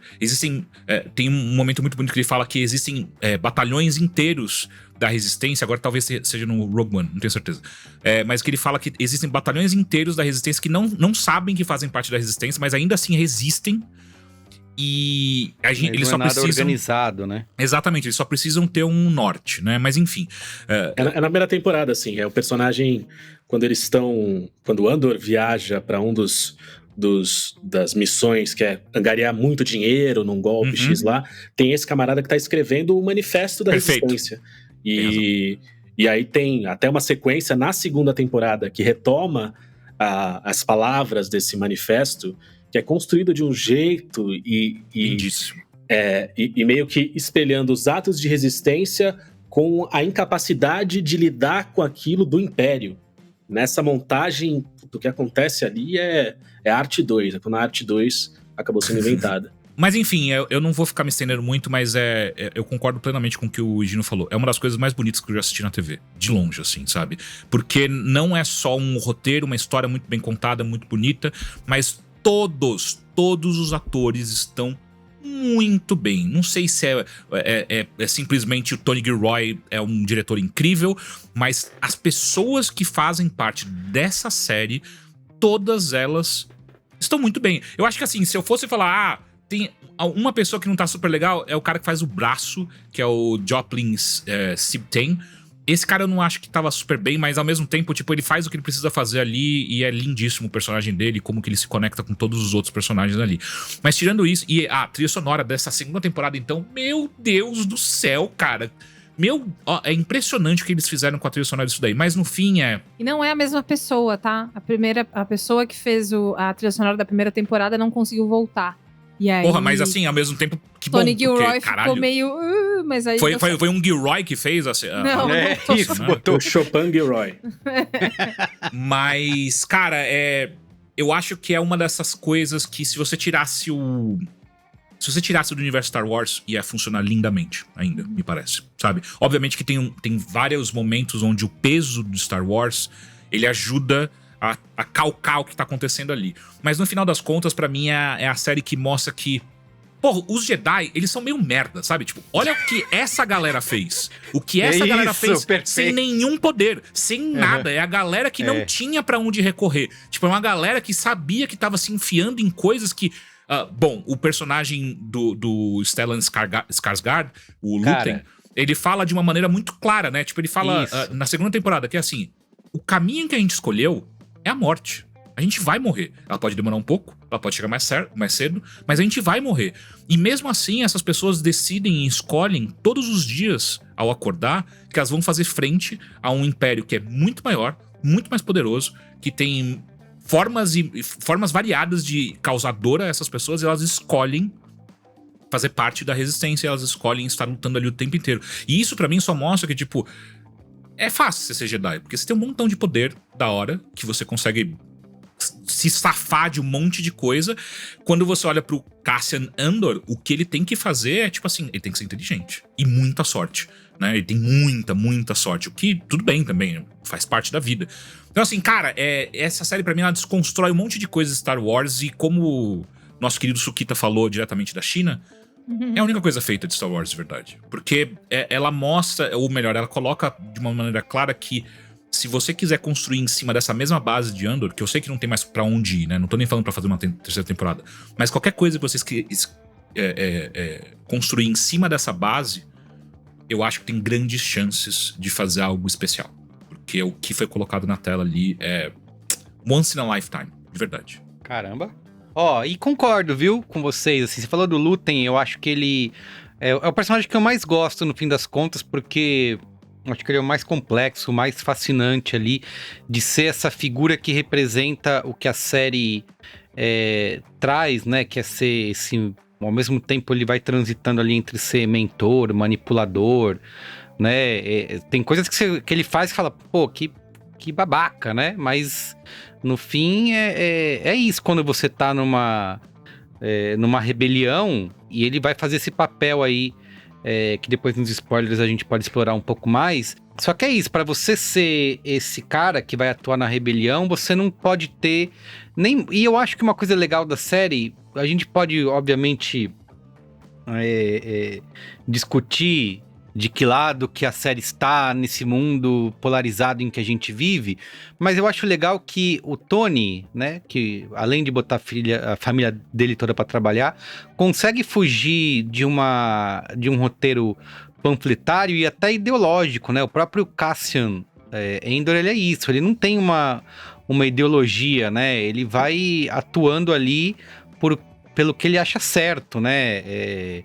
Tem um momento muito bonito que ele fala que existem batalhões inteiros da resistência, agora talvez seja no Rogue One, não tenho certeza. Mas que ele fala que existem batalhões inteiros da resistência que não sabem que fazem parte da resistência, mas ainda assim resistem. E eles só precisam... organizado, né? Exatamente, eles só precisam ter um norte, né? Mas enfim... É na primeira temporada, assim. É o personagem, quando o Andor viaja pra um das missões, que é angariar muito dinheiro num golpe X lá, tem esse camarada que tá escrevendo o manifesto da resistência. E aí tem até uma sequência na segunda temporada que retoma as palavras desse manifesto, que é construído de um jeito e meio que espelhando os atos de resistência com a incapacidade de lidar com aquilo do Império. Nessa montagem, o que acontece ali é a Arte 2, quando a Arte 2 acabou sendo inventada. Mas enfim, eu não vou ficar me estendendo muito, mas eu concordo plenamente com o que o Gino falou. É uma das coisas mais bonitas que eu já assisti na TV. De longe, assim, sabe? Porque não é só um roteiro, uma história muito bem contada, muito bonita, mas todos os atores estão muito bem. Não sei se é simplesmente o Tony Gilroy é um diretor incrível, mas as pessoas que fazem parte dessa série, todas elas estão muito bem. Eu acho que assim, se eu fosse falar, tem uma pessoa que não tá super legal, é o cara que faz o braço, que é o Joplin Sibtain. Esse cara eu não acho que tava super bem, mas ao mesmo tempo, tipo, ele faz o que ele precisa fazer ali e é lindíssimo o personagem dele, como que ele se conecta com todos os outros personagens ali. Mas tirando isso, e a trilha sonora dessa segunda temporada, então, meu Deus do céu, cara. É impressionante o que eles fizeram com a trilha sonora disso daí, mas no fim E não é a mesma pessoa, tá? A pessoa que fez a trilha sonora da primeira temporada não conseguiu voltar. E aí, porra, mas assim, ao mesmo tempo, que bom, Tony Gilroy porque, caralho, ficou meio... mas aí foi um Gilroy que fez Não, isso, botou O Chopin Gilroy. Mas, cara, eu acho que é uma dessas coisas que se você tirasse do universo Star Wars, ia funcionar lindamente ainda, me parece, sabe? Obviamente que tem vários momentos onde o peso do Star Wars, ele ajuda a calcar o que tá acontecendo ali. Mas no final das contas, pra mim, é a série que mostra que, porra, os Jedi, eles são meio merda, sabe? Tipo, olha o que essa galera fez. O que essa galera fez perfeito. sem nenhum poder, sem nada. É a galera que não tinha pra onde recorrer. Tipo, é uma galera que sabia que tava se enfiando em coisas que... bom, o personagem do Stellan Skarsgård, o Lúthien, ele fala de uma maneira muito clara, né? Tipo, ele fala na segunda temporada que é assim, o caminho que a gente escolheu é a morte. A gente vai morrer. Ela pode demorar um pouco, ela pode chegar mais cedo, mas a gente vai morrer. E mesmo assim, essas pessoas decidem e escolhem todos os dias, ao acordar, que elas vão fazer frente a um império que é muito maior, muito mais poderoso, que tem formas variadas de causar dor a essas pessoas, e elas escolhem fazer parte da resistência, elas escolhem estar lutando ali o tempo inteiro. E isso pra mim só mostra que, tipo, é fácil você ser Jedi, porque você tem um montão de poder da hora, que você consegue se safar de um monte de coisa. Quando você olha pro Cassian Andor, o que ele tem que fazer é, tipo assim, ele tem que ser inteligente. E muita sorte, né? Ele tem muita sorte, o que tudo bem também, faz parte da vida. Então assim, cara, essa série pra mim, ela desconstrói um monte de coisas Star Wars, e como nosso querido Sukita falou diretamente da China, é a única coisa feita de Star Wars de verdade. Porque ela mostra, ou melhor, ela coloca de uma maneira clara que se você quiser construir em cima dessa mesma base de Andor, que eu sei que não tem mais pra onde ir, né? Não tô nem falando pra fazer uma terceira temporada. Mas qualquer coisa que vocês construir em cima dessa base, eu acho que tem grandes chances de fazer algo especial. Porque o que foi colocado na tela ali é once in a lifetime, de verdade. Caramba. E concordo, viu, com vocês. Assim, você falou do Lúthien, eu acho que ele é o personagem que eu mais gosto, no fim das contas, porque eu acho que ele é o mais complexo, o mais fascinante ali, de ser essa figura que representa o que a série traz, né, que é ser esse... Ao mesmo tempo ele vai transitando ali entre ser mentor, manipulador, né, tem coisas que ele faz que fala, pô, que babaca, né, mas... No fim, é isso, quando você tá numa rebelião, e ele vai fazer esse papel aí, que depois nos spoilers a gente pode explorar um pouco mais. Só que é isso, pra você ser esse cara que vai atuar na rebelião, você não pode ter nem... E eu acho que uma coisa legal da série, a gente pode, obviamente, discutir de que lado que a série está nesse mundo polarizado em que a gente vive, mas eu acho legal que o Tony, né, que além de botar a família dele toda para trabalhar, consegue fugir de um roteiro panfletário e até ideológico, né? O próprio Cassian Andor, ele é isso, ele não tem uma ideologia, né? Ele vai atuando ali pelo que ele acha certo, né?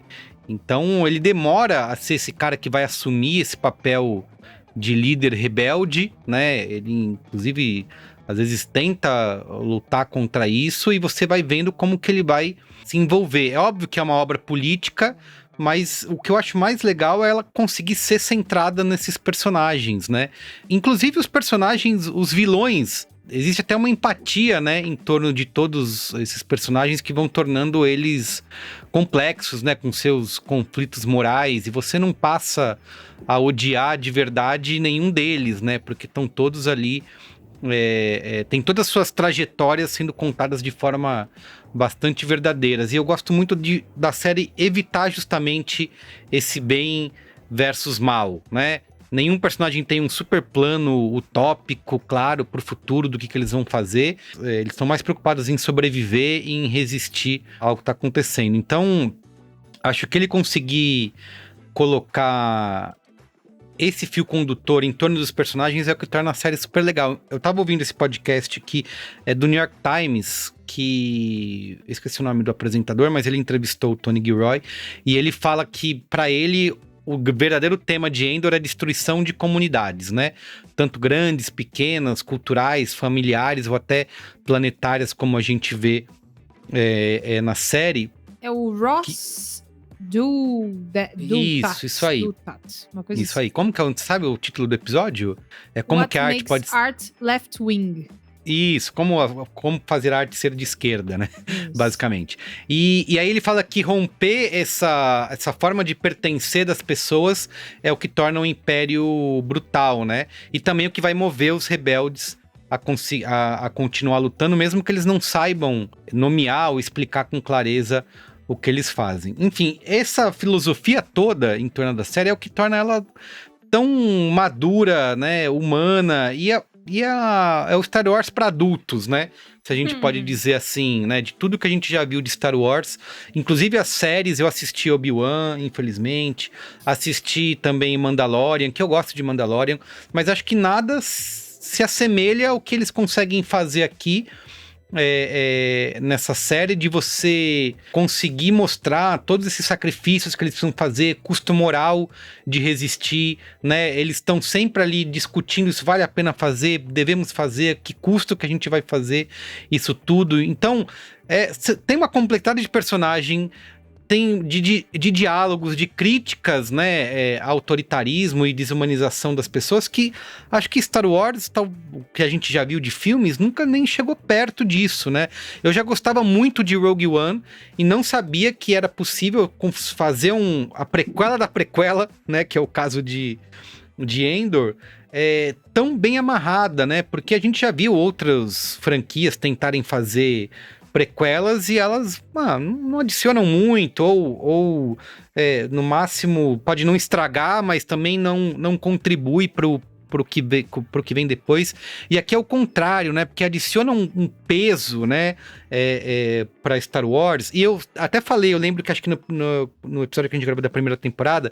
Então ele demora a ser esse cara que vai assumir esse papel de líder rebelde, né? Ele, inclusive, às vezes tenta lutar contra isso, e você vai vendo como que ele vai se envolver. É óbvio que é uma obra política, mas o que eu acho mais legal é ela conseguir ser centrada nesses personagens, né? Inclusive os personagens, os vilões existe até uma empatia, né, em torno de todos esses personagens que vão tornando eles complexos, né, com seus conflitos morais, e você não passa a odiar de verdade nenhum deles, né, porque estão todos ali, tem todas as suas trajetórias sendo contadas de forma bastante verdadeiras, e eu gosto muito da série evitar justamente esse bem versus mal, né? Nenhum personagem tem um super plano utópico, claro, pro futuro do que eles vão fazer. Eles estão mais preocupados em sobreviver e em resistir ao que tá acontecendo. Então, acho que ele conseguir colocar esse fio condutor em torno dos personagens é o que torna a série super legal. Eu tava ouvindo esse podcast que é do New York Times, que... eu esqueci o nome do apresentador, mas ele entrevistou o Tony Gilroy, e ele fala que, pra ele, o verdadeiro tema de Endor é a destruição de comunidades, né? Tanto grandes, pequenas, culturais, familiares ou até planetárias, como a gente vê na série. É o Ross Isso aí. Uma coisa Isso aí. Como que é, sabe o título do episódio? É como What que a arte pode... art left wing. Isso, como fazer arte ser de esquerda, né? Isso. Basicamente. E aí ele fala que romper essa forma de pertencer das pessoas é o que torna o Império brutal, né? E também o que vai mover os rebeldes a continuar lutando, mesmo que eles não saibam nomear ou explicar com clareza o que eles fazem. Enfim, essa filosofia toda em torno da série é o que torna ela tão madura, né? Humana, é o Star Wars para adultos, né? Se a gente pode dizer assim, né? De tudo que a gente já viu de Star Wars, inclusive as séries, eu assisti Obi-Wan, infelizmente, assisti também Mandalorian, que eu gosto de Mandalorian, mas acho que nada se assemelha ao que eles conseguem fazer aqui, nessa série, de você conseguir mostrar todos esses sacrifícios que eles precisam fazer, custo moral de resistir, né? Eles estão sempre ali discutindo se vale a pena fazer, devemos fazer, que custo que a gente vai fazer isso tudo. Então, tem uma complexidade de personagem, tem de diálogos, de críticas, né, autoritarismo e desumanização das pessoas, que acho que Star Wars, o que a gente já viu de filmes, nunca nem chegou perto disso, né? Eu já gostava muito de Rogue One e não sabia que era possível fazer a prequela da prequela, né, que é o caso de Endor, tão bem amarrada, né? Porque a gente já viu outras franquias tentarem fazer prequelas e elas não adicionam muito, ou no máximo pode não estragar, mas também não contribui pro que vem depois. E aqui é o contrário, né? Porque adiciona um peso, né? Pra Star Wars. E eu até falei, eu lembro que acho que no episódio que a gente gravou da primeira temporada,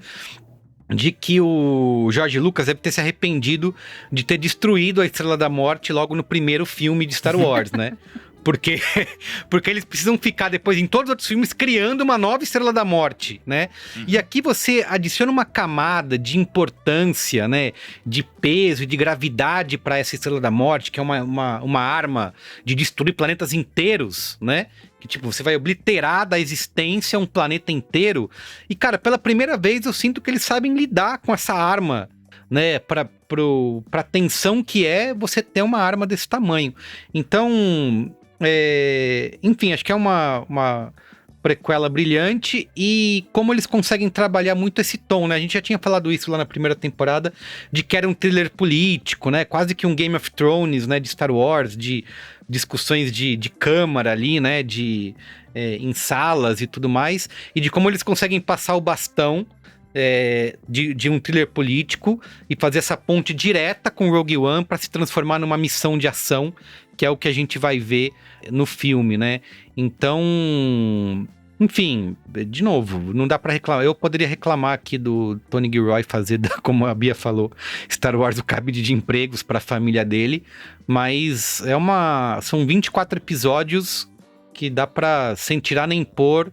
de que o George Lucas deve ter se arrependido de ter destruído a Estrela da Morte logo no primeiro filme de Star Wars, né? Porque eles precisam ficar depois em todos os outros filmes criando uma nova Estrela da Morte, né? E aqui você adiciona uma camada de importância, né? De peso e de gravidade para essa Estrela da Morte, que é uma arma de destruir planetas inteiros, né? Que tipo, você vai obliterar da existência um planeta inteiro. E cara, pela primeira vez eu sinto que eles sabem lidar com essa arma, né, pra tensão que é você ter uma arma desse tamanho. Então, enfim, acho que é uma prequela brilhante, e como eles conseguem trabalhar muito esse tom, né? A gente já tinha falado isso lá na primeira temporada, de que era um thriller político, né? Quase que um Game of Thrones, né? De Star Wars, de discussões de câmara ali, né? Em salas e tudo mais, e de como eles conseguem passar o bastão de um thriller político e fazer essa ponte direta com Rogue One para se transformar numa missão de ação, que é o que a gente vai ver no filme, né? Então, enfim, de novo, não dá pra reclamar. Eu poderia reclamar aqui do Tony Gilroy fazer, como a Bia falou, Star Wars o cabide de empregos pra família dele, mas são 24 episódios que dá pra, sem tirar nem pôr,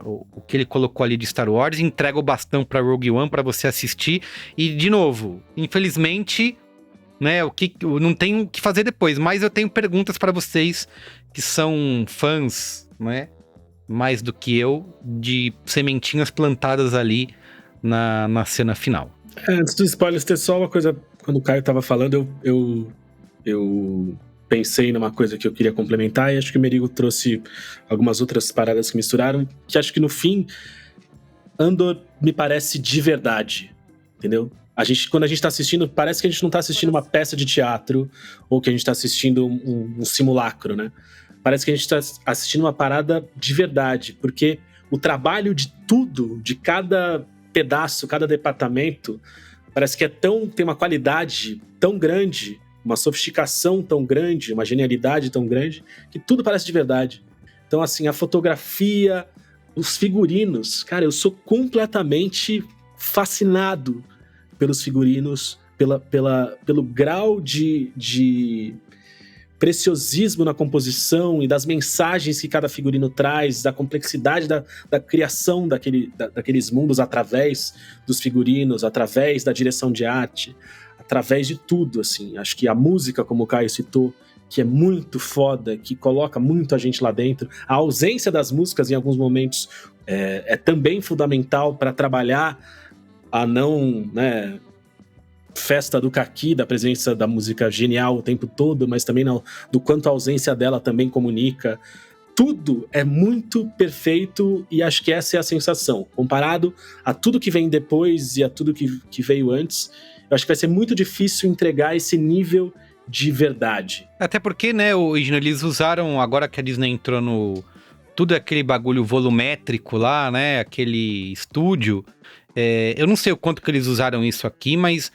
o que ele colocou ali de Star Wars, entrega o bastão pra Rogue One pra você assistir, e de novo, infelizmente, né, não tem o que fazer depois, mas eu tenho perguntas pra vocês que são fãs, né, mais do que eu, de sementinhas plantadas ali na cena final. Antes dos spoilers, ter só uma coisa, quando o Caio tava falando, eu eu pensei numa coisa que eu queria complementar, e acho que o Merigo trouxe algumas outras paradas que misturaram, que acho que no fim, Andor me parece de verdade, entendeu? Quando a gente tá assistindo, parece que a gente não tá assistindo uma peça de teatro, ou que a gente tá assistindo um simulacro, né? Parece que a gente tá assistindo uma parada de verdade, porque o trabalho de tudo, de cada pedaço, cada departamento, parece que tem uma qualidade tão grande, uma sofisticação tão grande, uma genialidade tão grande, que tudo parece de verdade. Então, assim, a fotografia, os figurinos, cara, eu sou completamente fascinado pelos figurinos, pelo grau de preciosismo na composição e das mensagens que cada figurino traz, da complexidade da criação daqueles mundos através dos figurinos, através da direção de arte, através de tudo, assim. Acho que a música, como o Caio citou, que é muito foda, que coloca muito a gente lá dentro. A ausência das músicas em alguns momentos é também fundamental para trabalhar a não, né, festa do caqui, da presença da música genial o tempo todo, mas também do quanto a ausência dela também comunica. Tudo é muito perfeito e acho que essa é a sensação. Comparado a tudo que vem depois e a tudo que veio antes, eu acho que vai ser muito difícil entregar esse nível de verdade. Até porque, né, eles usaram, agora que a Disney entrou no... Tudo aquele bagulho volumétrico lá, né, aquele estúdio. Eu não sei o quanto que eles usaram isso aqui, mas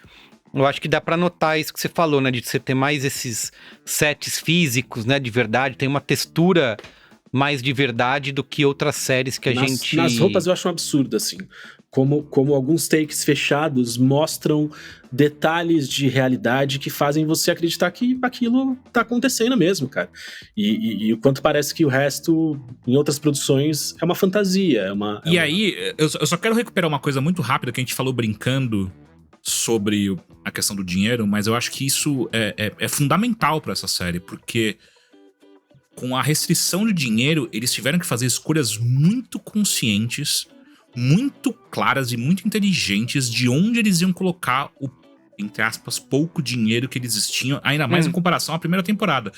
eu acho que dá pra notar isso que você falou, né, de você ter mais esses sets físicos, né, de verdade. Tem uma textura mais de verdade do que outras séries que Nas roupas eu acho um absurdo, assim. Como alguns takes fechados mostram detalhes de realidade que fazem você acreditar que aquilo tá acontecendo mesmo, cara. E o quanto parece que o resto, em outras produções, é uma fantasia. Aí, eu só quero recuperar uma coisa muito rápida que a gente falou brincando sobre a questão do dinheiro, mas eu acho que isso é fundamental pra essa série, porque com a restrição de dinheiro, eles tiveram que fazer escolhas muito conscientes, muito claras e muito inteligentes de onde eles iam colocar o, entre aspas, pouco dinheiro que eles tinham, ainda mais em comparação à primeira temporada.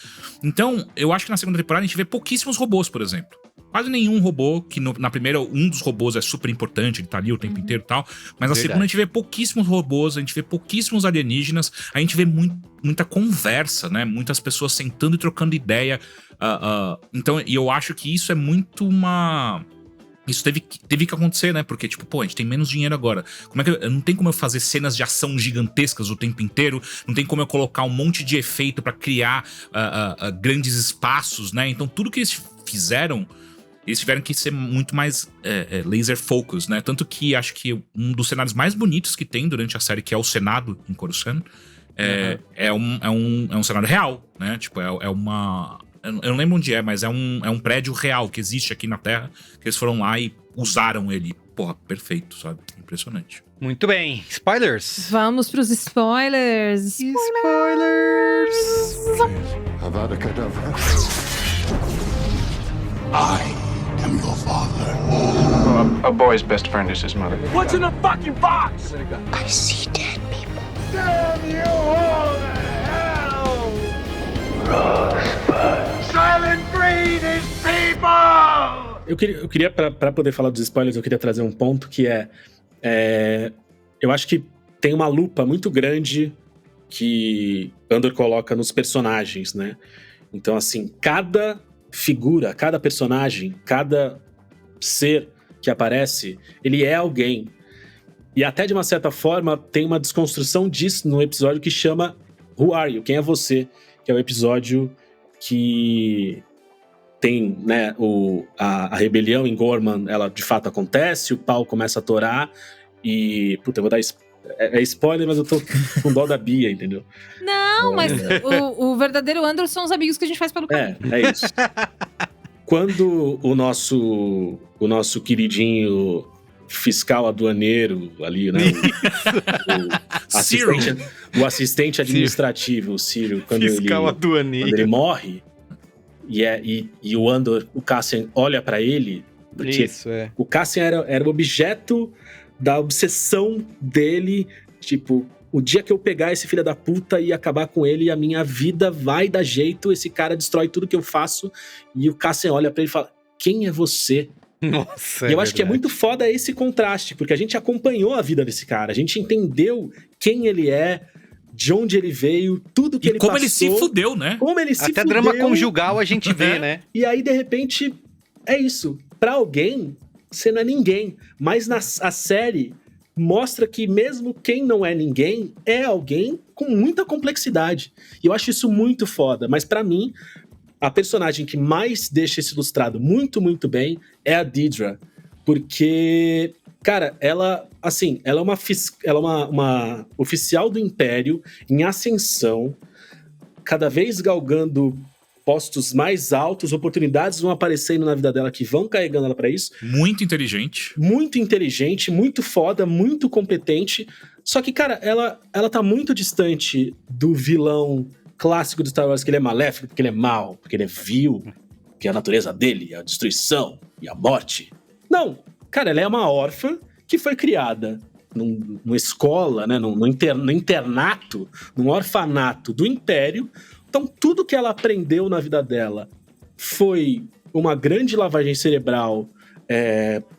Então, eu acho que na segunda temporada a gente vê pouquíssimos robôs, por exemplo. Quase nenhum robô, que na primeira um dos robôs é super importante, ele tá ali o tempo inteiro e tal, mas na segunda a gente vê pouquíssimos robôs, a gente vê pouquíssimos alienígenas, a gente vê muita conversa, né? Muitas pessoas sentando e trocando ideia. Então, e eu acho que isso é muito uma... Isso teve que acontecer, né? Porque, tipo, pô, a gente tem menos dinheiro agora. Não tem como eu fazer cenas de ação gigantescas o tempo inteiro. Não tem como eu colocar um monte de efeito pra criar grandes espaços, né? Então, tudo que eles fizeram, eles tiveram que ser muito mais laser focus, né? Tanto que acho que um dos cenários mais bonitos que tem durante a série, que é o Senado em Coruscant, é um cenário real, né? Tipo, é uma... Eu não lembro onde mas é um prédio real que existe aqui na Terra, que eles foram lá e usaram ele. Porra, perfeito, sabe? Impressionante. Muito bem. Spoilers? Vamos pros spoilers. Spoilers! Avada Kedavra. I am your father. A boy's best friend is his mother. What's in the fucking box? I see dead people. Damn you all to hell! Silent breed is people! Eu queria pra poder falar dos spoilers, eu queria trazer um ponto que eu acho que tem uma lupa muito grande que Andor coloca nos personagens, né? Então, assim, cada figura, cada personagem, cada ser que aparece, ele é alguém. E até de uma certa forma tem uma desconstrução disso no episódio que chama Who Are You? Quem é você? Que é o episódio que tem, né, a rebelião em Gorman, ela de fato acontece, o pau começa a torar e... Puta, eu vou dar spoiler, mas eu tô com dó da Bia, entendeu? Não, mas o verdadeiro Andor são os amigos que a gente faz pelo caminho. É isso. Quando o nosso queridinho fiscal aduaneiro ali, né? O assistente administrativo, o Ciro, quando ele morre, e o Andor, o Cassian olha pra ele, porque o Cassian era o objeto da obsessão dele, tipo, o dia que eu pegar esse filho da puta e acabar com ele, a minha vida vai dar jeito, esse cara destrói tudo que eu faço. E o Cassian olha pra ele e fala, quem é você? Nossa, E eu acho que é muito foda esse contraste, porque a gente acompanhou a vida desse cara, a gente entendeu quem ele é, de onde ele veio, tudo que ele passou. E como ele se fudeu, né? Como ele se Até fudeu. drama conjugal a gente vê, né? E aí, de repente, é isso. Pra alguém, você não é ninguém. Mas a série mostra que mesmo quem não é ninguém, é alguém com muita complexidade. E eu acho isso muito foda. Mas pra mim, a personagem que mais deixa isso ilustrado muito, muito bem é a Dedra. Porque, cara, ela é uma oficial do Império em ascensão, cada vez galgando postos mais altos, oportunidades vão aparecendo na vida dela que vão carregando ela pra isso. Muito inteligente. Muito inteligente, muito foda, muito competente. Só que, cara, ela tá muito distante do vilão clássico do Star Wars, que ele é maléfico, porque ele é mau, porque ele é vil, que a natureza dele é a destruição e a morte. Não, cara, ela é uma órfã que foi criada numa escola, né, num internato, num orfanato do Império. Então, tudo que ela aprendeu na vida dela foi uma grande lavagem cerebral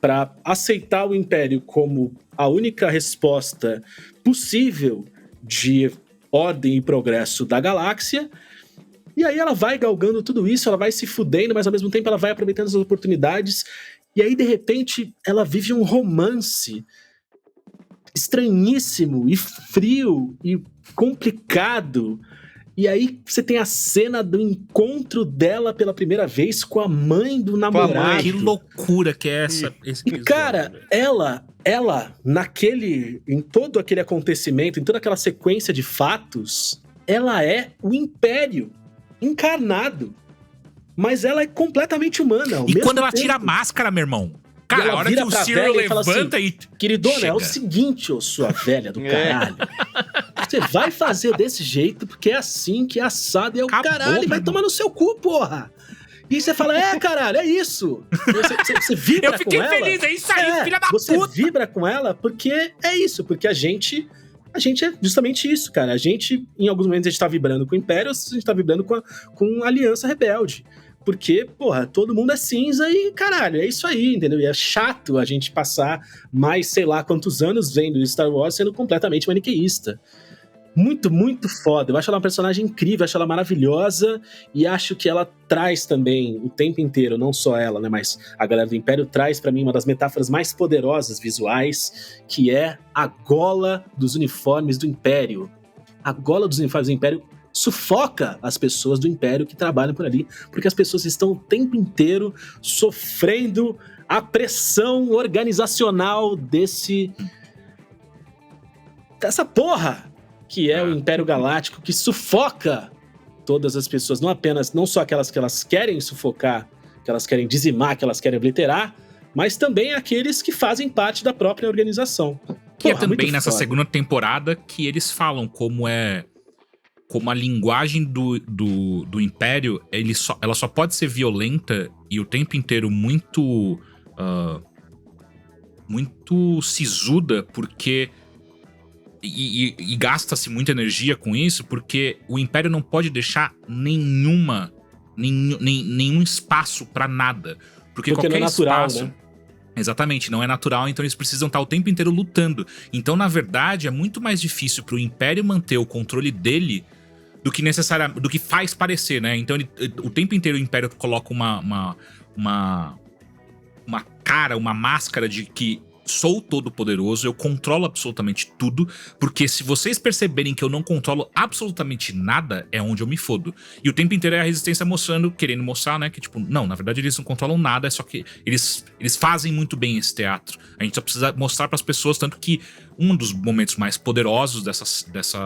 para aceitar o Império como a única resposta possível de ordem e progresso da galáxia. E aí ela vai galgando tudo isso, ela vai se fudendo, mas ao mesmo tempo ela vai aproveitando as oportunidades. E aí, de repente, ela vive um romance estranhíssimo e frio e complicado. E aí você tem a cena do encontro dela pela primeira vez com a mãe do namorado. Que loucura que é esse episódio. E cara, ela em todo aquele acontecimento, em toda aquela sequência de fatos, ela é o Império encarnado. Mas ela é completamente humana. E quando ela tira a máscara, meu irmão? Cara, a hora que o Cyril levanta assim, queridona, chega. É o seguinte, ô sua velha do caralho. Você vai fazer desse jeito, porque é assim que é assado e é o caralho. Vai tomar no seu cu, porra. E você fala, caralho, é isso. Você vibra com ela. Eu fiquei feliz, é isso aí, filha da puta. Você vibra com ela porque é isso, porque a gente é justamente isso, cara. A gente, em alguns momentos, a gente tá vibrando com o Império, a gente tá vibrando com a Aliança Rebelde. Porque, porra, todo mundo é cinza e, caralho, é isso aí, entendeu? E é chato a gente passar mais, sei lá, quantos anos vendo Star Wars sendo completamente maniqueísta. Muito, muito foda. Eu acho ela uma personagem incrível, acho ela maravilhosa e acho que ela traz também o tempo inteiro, não só ela, né, mas a galera do Império traz pra mim uma das metáforas mais poderosas visuais, que é a gola dos uniformes do Império. A gola dos uniformes do Império sufoca as pessoas do Império que trabalham por ali, porque as pessoas estão o tempo inteiro sofrendo a pressão organizacional dessa porra que é o Império Galáctico, que sufoca todas as pessoas, não só aquelas que elas querem sufocar, que elas querem dizimar, que elas querem obliterar, mas também aqueles que fazem parte da própria organização. Que é também nessa segunda temporada que eles falam como a linguagem do Império, ela só pode ser violenta e o tempo inteiro muito sisuda, porque e gasta-se muita energia com isso, porque o Império não pode deixar nenhum espaço pra nada, porque qualquer não é natural, espaço, né? Exatamente, não é natural, então eles precisam estar o tempo inteiro lutando. Então, na verdade, é muito mais difícil pro Império manter o controle dele do que faz parecer, né? Então, o tempo inteiro o Império coloca uma cara, uma máscara de que sou todo poderoso, eu controlo absolutamente tudo, porque se vocês perceberem que eu não controlo absolutamente nada, é onde eu me fodo. E o tempo inteiro é a resistência querendo mostrar, né, que tipo, não, na verdade eles não controlam nada, é só que eles fazem muito bem esse teatro. A gente só precisa mostrar pras pessoas, tanto que um dos momentos mais poderosos dessa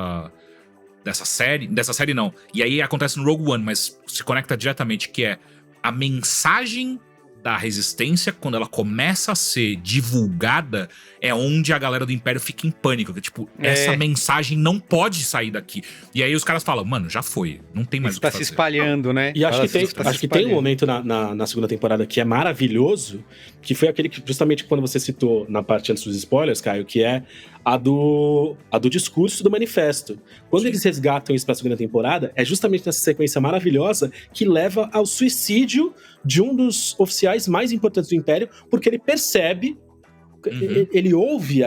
série não, e aí acontece no Rogue One, mas se conecta diretamente, que é a mensagem da resistência, quando ela começa a ser divulgada, é onde a galera do Império fica em pânico. Que, tipo, essa mensagem não pode sair daqui. E aí os caras falam, mano, já foi. Não tem mais o que fazer. Tá se espalhando, né? E acho que tem um momento na segunda temporada que é maravilhoso, que foi aquele que, justamente quando você citou na parte antes dos spoilers, Caio, que é a do discurso do manifesto. Quando eles resgatam isso pra segunda temporada, é justamente nessa sequência maravilhosa que leva ao suicídio de um dos oficiais mais importantes do Império, porque ele percebe, ele ouve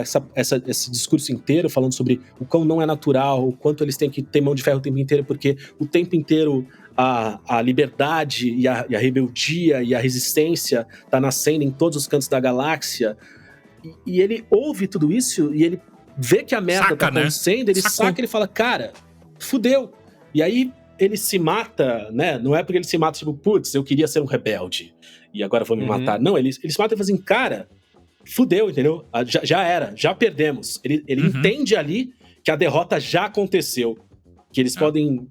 esse discurso inteiro falando sobre o quão não é natural, o quanto eles têm que ter mão de ferro o tempo inteiro, porque o tempo inteiro a liberdade e a rebeldia e a resistência tá nascendo em todos os cantos da galáxia. E ele ouve tudo isso e ele vê que a merda tá acontecendo, ele saca e ele fala, cara, fudeu. E aí ele se mata, né? Não é porque ele se mata, tipo, putz, eu queria ser um rebelde e agora vou me matar. Não, ele se mata e fala assim, cara, fudeu, entendeu? Já era, já perdemos. Ele entende ali que a derrota já aconteceu. Que eles podem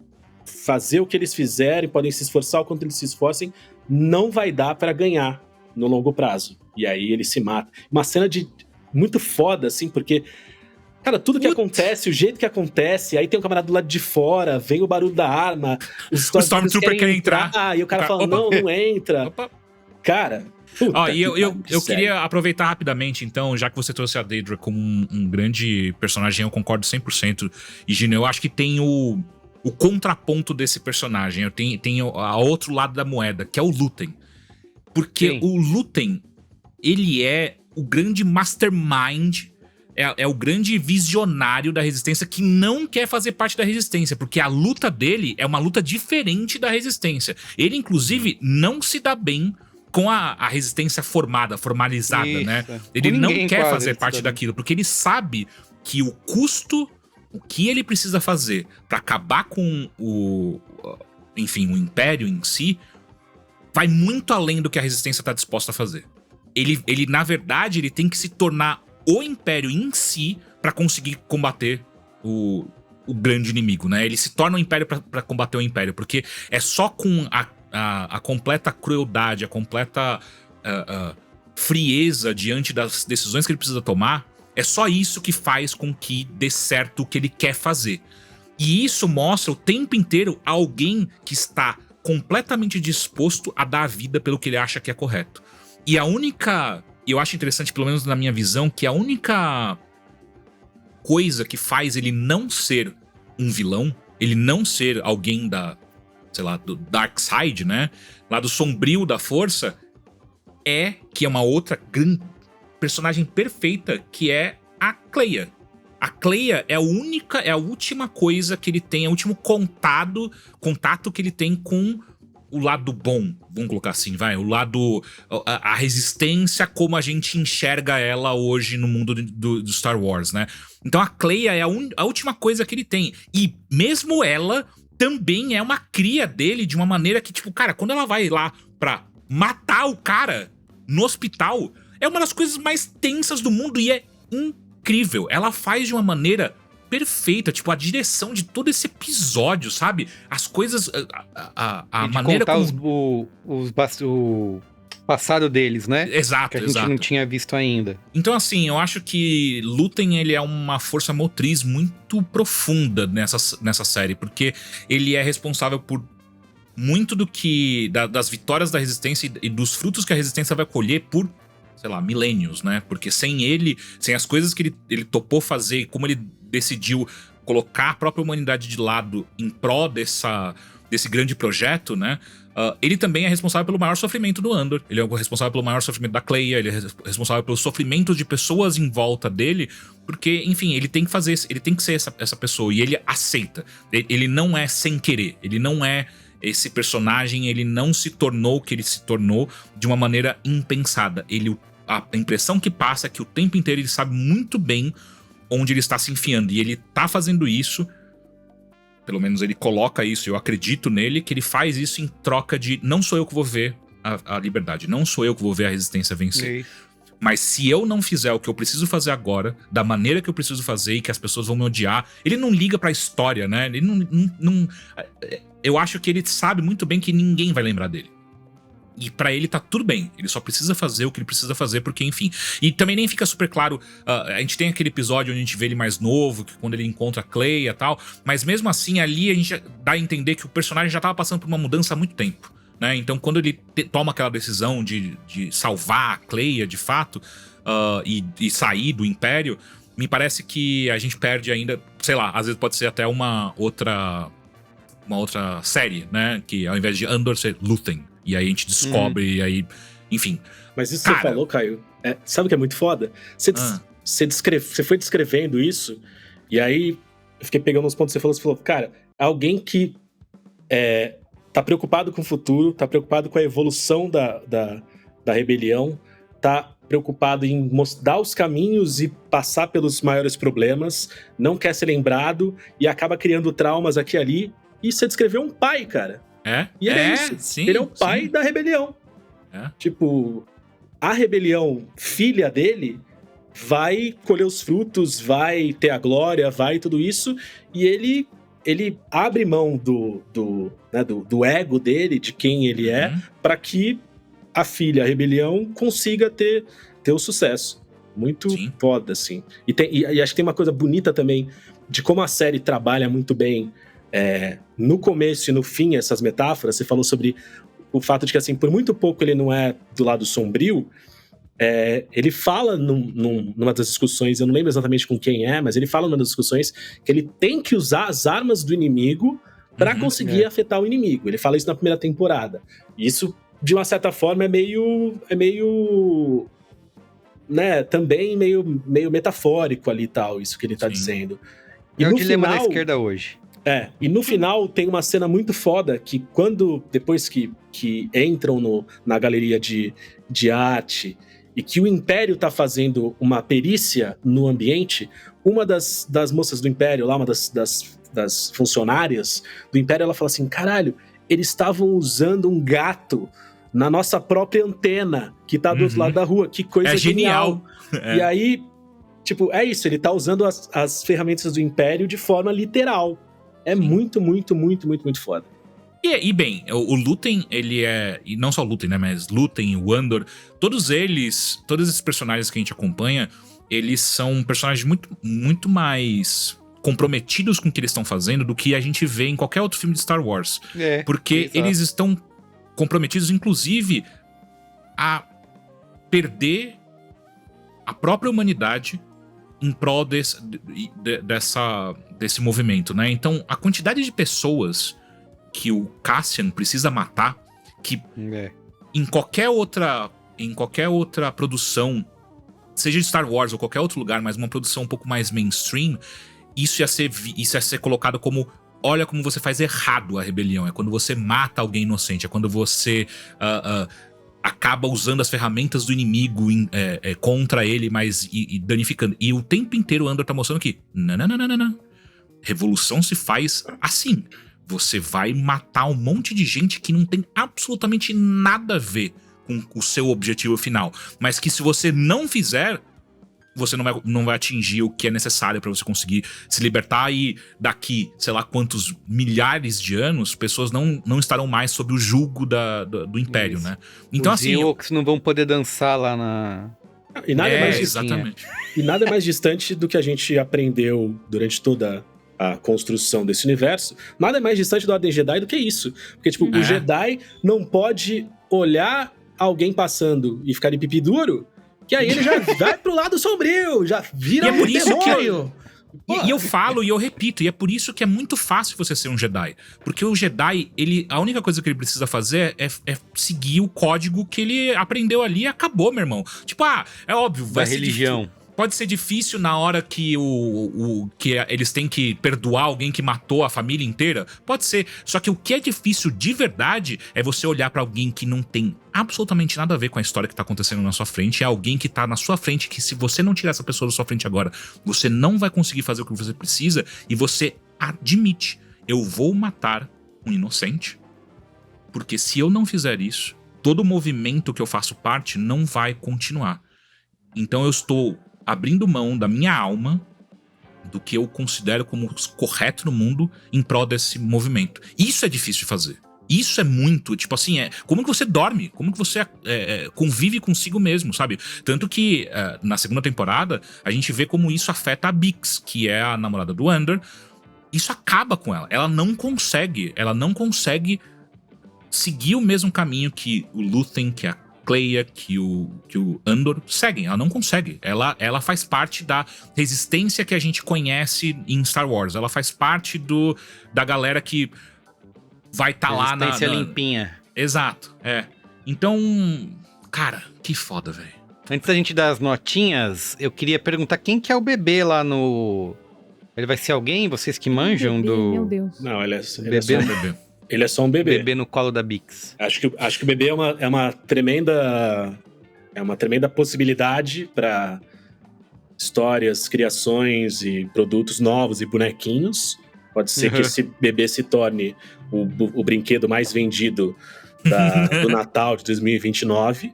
fazer o que eles fizerem, podem se esforçar o quanto eles se esforcem, não vai dar pra ganhar no longo prazo. E aí ele se mata. Uma cena muito foda, assim, porque, cara, tudo que acontece, o jeito que acontece, aí tem um camarada do lado de fora, vem o barulho da arma, os Stormtrooper querem entrar. E o cara fala, não entra. Cara... E eu queria aproveitar rapidamente, então, já que você trouxe a Daedra como um grande personagem, eu concordo 100%. E, Gino, eu acho que tem o contraponto desse personagem. Eu tenho a outro lado da moeda, que é o Luthen. Porque o Luthen, ele é o grande mastermind, é o grande visionário da Resistência que não quer fazer parte da Resistência, porque a luta dele é uma luta diferente da Resistência. Ele, inclusive, não se dá bem com a Resistência formalizada, isso, né? Ele não quer fazer parte daquilo, porque ele sabe que o custo, o que ele precisa fazer pra acabar com o Império em si, vai muito além do que a Resistência tá disposta a fazer. Ele na verdade, ele tem que se tornar o Império em si pra conseguir combater o grande inimigo, né? Ele se torna um Império pra combater o Império, porque é só com a completa crueldade, a completa frieza diante das decisões que ele precisa tomar, é só isso que faz com que dê certo o que ele quer fazer. E isso mostra o tempo inteiro alguém que está completamente disposto a dar a vida pelo que ele acha que é correto. E eu acho interessante, pelo menos na minha visão, que a única coisa que faz ele não ser um vilão, ele não ser alguém do Dark Side, né? Lá do sombrio da força, que é uma outra grande personagem perfeita, que é a Kleia. A Kleia é a última coisa que ele tem, é o último contato que ele tem com o lado bom, vamos colocar assim, vai, o lado, a resistência como a gente enxerga ela hoje no mundo do Star Wars, né? Então a Kleia é a última coisa que ele tem, e mesmo ela também é uma cria dele de uma maneira que, tipo, cara, quando ela vai lá pra matar o cara no hospital, é uma das coisas mais tensas do mundo e é incrível. Ela faz de uma maneira perfeita, tipo, a direção de todo esse episódio, sabe? As coisas, a maneira como... o passado deles, né? Exato, que a gente não tinha visto ainda. Então, assim, eu acho que Luthen, ele é uma força motriz muito profunda nessa série, porque ele é responsável por muito das vitórias da Resistência e dos frutos que a Resistência vai colher por, sei lá, milênios, né? Porque sem ele, sem as coisas que ele topou fazer, como ele decidiu colocar a própria humanidade de lado em prol desse grande projeto, né? Ele também é responsável pelo maior sofrimento do Andor. Ele é o responsável pelo maior sofrimento da Kleia. Ele é responsável pelo sofrimento de pessoas em volta dele. Porque, enfim, ele tem que ser essa pessoa. E ele aceita. Ele não é sem querer. Ele não é esse personagem. Ele não se tornou o que ele se tornou de uma maneira impensada. A impressão que passa é que o tempo inteiro ele sabe muito bem onde ele está se enfiando. E ele tá fazendo isso... Pelo menos ele coloca isso, eu acredito nele, que ele faz isso em troca de... Não sou eu que vou ver a liberdade, não sou eu que vou ver a resistência vencer. Mas se eu não fizer o que eu preciso fazer agora, da maneira que eu preciso fazer e que as pessoas vão me odiar... Ele não liga pra história, né? Ele não... Eu acho que ele sabe muito bem que ninguém vai lembrar dele. E pra ele tá tudo bem, ele só precisa fazer o que ele precisa fazer, porque enfim. E também nem fica super claro, a gente tem aquele episódio onde a gente vê ele mais novo, que quando ele encontra a Cleia e tal, mas mesmo assim ali a gente dá a entender que o personagem já tava passando por uma mudança há muito tempo, né? Então quando ele toma aquela decisão de salvar a Cleia de fato, e sair do Império, me parece que a gente perde ainda, sei lá, às vezes pode ser até uma outra série, né? Que ao invés de Andor ser Luthen. E aí a gente descobre, e aí... Enfim. Mas isso que você falou, Caio, sabe o que é muito foda? Você foi descrevendo isso, e aí eu fiquei pegando uns pontos que você falou, cara, alguém que tá preocupado com o futuro, tá preocupado com a evolução da rebelião, tá preocupado em dar os caminhos e passar pelos maiores problemas, não quer ser lembrado e acaba criando traumas aqui e ali. E você descreveu um pai, cara. E ele é isso. Sim, ele é o pai da rebelião. Tipo, a rebelião, filha dele, vai colher os frutos, vai ter a glória, vai tudo isso. E ele abre mão do ego dele, de quem ele é, para que a filha, a rebelião, consiga ter o sucesso. Muito foda, assim. E acho que tem uma coisa bonita também de como a série trabalha muito bem no começo e no fim, essas metáforas. Você falou sobre o fato de que, assim, por muito pouco ele não é do lado sombrio. Ele fala numa das discussões, eu não lembro exatamente com quem mas ele fala numa das discussões que ele tem que usar as armas do inimigo para conseguir afetar o inimigo. Ele fala isso na primeira temporada. E isso, de uma certa forma, é meio né, também meio metafórico ali e tal, isso que ele tá dizendo. E é o dilema final, da esquerda hoje. E no final tem uma cena muito foda que depois que entram na galeria de arte e que o Império tá fazendo uma perícia no ambiente, uma das moças do Império lá, uma das funcionárias do Império, ela fala assim, caralho, eles estavam usando um gato na nossa própria antena, que tá do outro lado da rua, que coisa genial. E aí, tipo, é isso, ele tá usando as ferramentas do Império de forma literal. É muito, muito, muito, muito, muito foda. E bem, o Luthen, ele e não só o Luthen, né, mas Luthen, o Andor, todos esses personagens que a gente acompanha, eles são personagens muito, muito mais comprometidos com o que eles estão fazendo do que a gente vê em qualquer outro filme de Star Wars. Porque eles estão comprometidos, inclusive, a perder a própria humanidade em prol desse movimento, né? Então, a quantidade de pessoas que o Cassian precisa matar, que em qualquer outra produção, seja de Star Wars ou qualquer outro lugar, mas uma produção um pouco mais mainstream, isso ia ser colocado como: olha como você faz errado a rebelião. É quando você mata alguém inocente, é quando você acaba usando as ferramentas do inimigo contra ele, mas e danificando. E o tempo inteiro o Andor tá mostrando que não. Revolução se faz assim. Você vai matar um monte de gente que não tem absolutamente nada a ver com o seu objetivo final. Mas que se você não fizer, você não vai atingir o que é necessário para você conseguir se libertar, e daqui, sei lá quantos milhares de anos, pessoas não estarão mais sob o jugo do Império, né? Então, os Ewoks não vão poder dançar lá na... E nada é mais exatamente. E nada é mais distante do que a gente aprendeu durante toda a construção desse universo. Nada é mais distante do Ordem Jedi do que isso. Porque, tipo, o Jedi não pode olhar alguém passando e ficar de pipi duro, que aí ele já vai pro lado sombrio, já vira um demônio. E eu falo e eu repito, e é por isso que é muito fácil você ser um Jedi. Porque o Jedi, a única coisa que ele precisa fazer é seguir o código que ele aprendeu ali e acabou, meu irmão. Tipo, é óbvio, vai ser religião. Pode ser difícil na hora que que eles têm que perdoar alguém que matou a família inteira. Pode ser. Só que o que é difícil de verdade é você olhar pra alguém que não tem absolutamente nada a ver com a história que tá acontecendo na sua frente. É alguém que tá na sua frente, que se você não tirar essa pessoa da sua frente agora, você não vai conseguir fazer o que você precisa. E você admite: eu vou matar um inocente, porque se eu não fizer isso, todo o movimento que eu faço parte não vai continuar. Então eu estou abrindo mão da minha alma, do que eu considero como correto no mundo, em prol desse movimento. Isso é difícil de fazer. Isso é muito, tipo assim, como que você dorme? Como que você convive consigo mesmo, sabe? Tanto que na segunda temporada, a gente vê como isso afeta a Bix, que é a namorada do Andor. Isso acaba com ela. Ela não consegue seguir o mesmo caminho que o Luthen, que a Kleia, que o Andor seguem. Ela não consegue. Ela faz parte da resistência que a gente conhece em Star Wars. Ela faz parte da galera que vai estar lá na... Resistência limpinha. Exato, Então, cara, que foda, velho. Antes da gente dar as notinhas, eu queria perguntar quem que é o bebê lá no... Ele vai ser alguém? Vocês que manjam bebê, do... Meu Deus. Não, ele é Só um bebê. Ele é só um bebê. Bebê no colo da Bix. Acho que o bebê é uma tremenda possibilidade para histórias, criações e produtos novos e bonequinhos. Pode ser que esse bebê se torne o brinquedo mais vendido do Natal de 2029.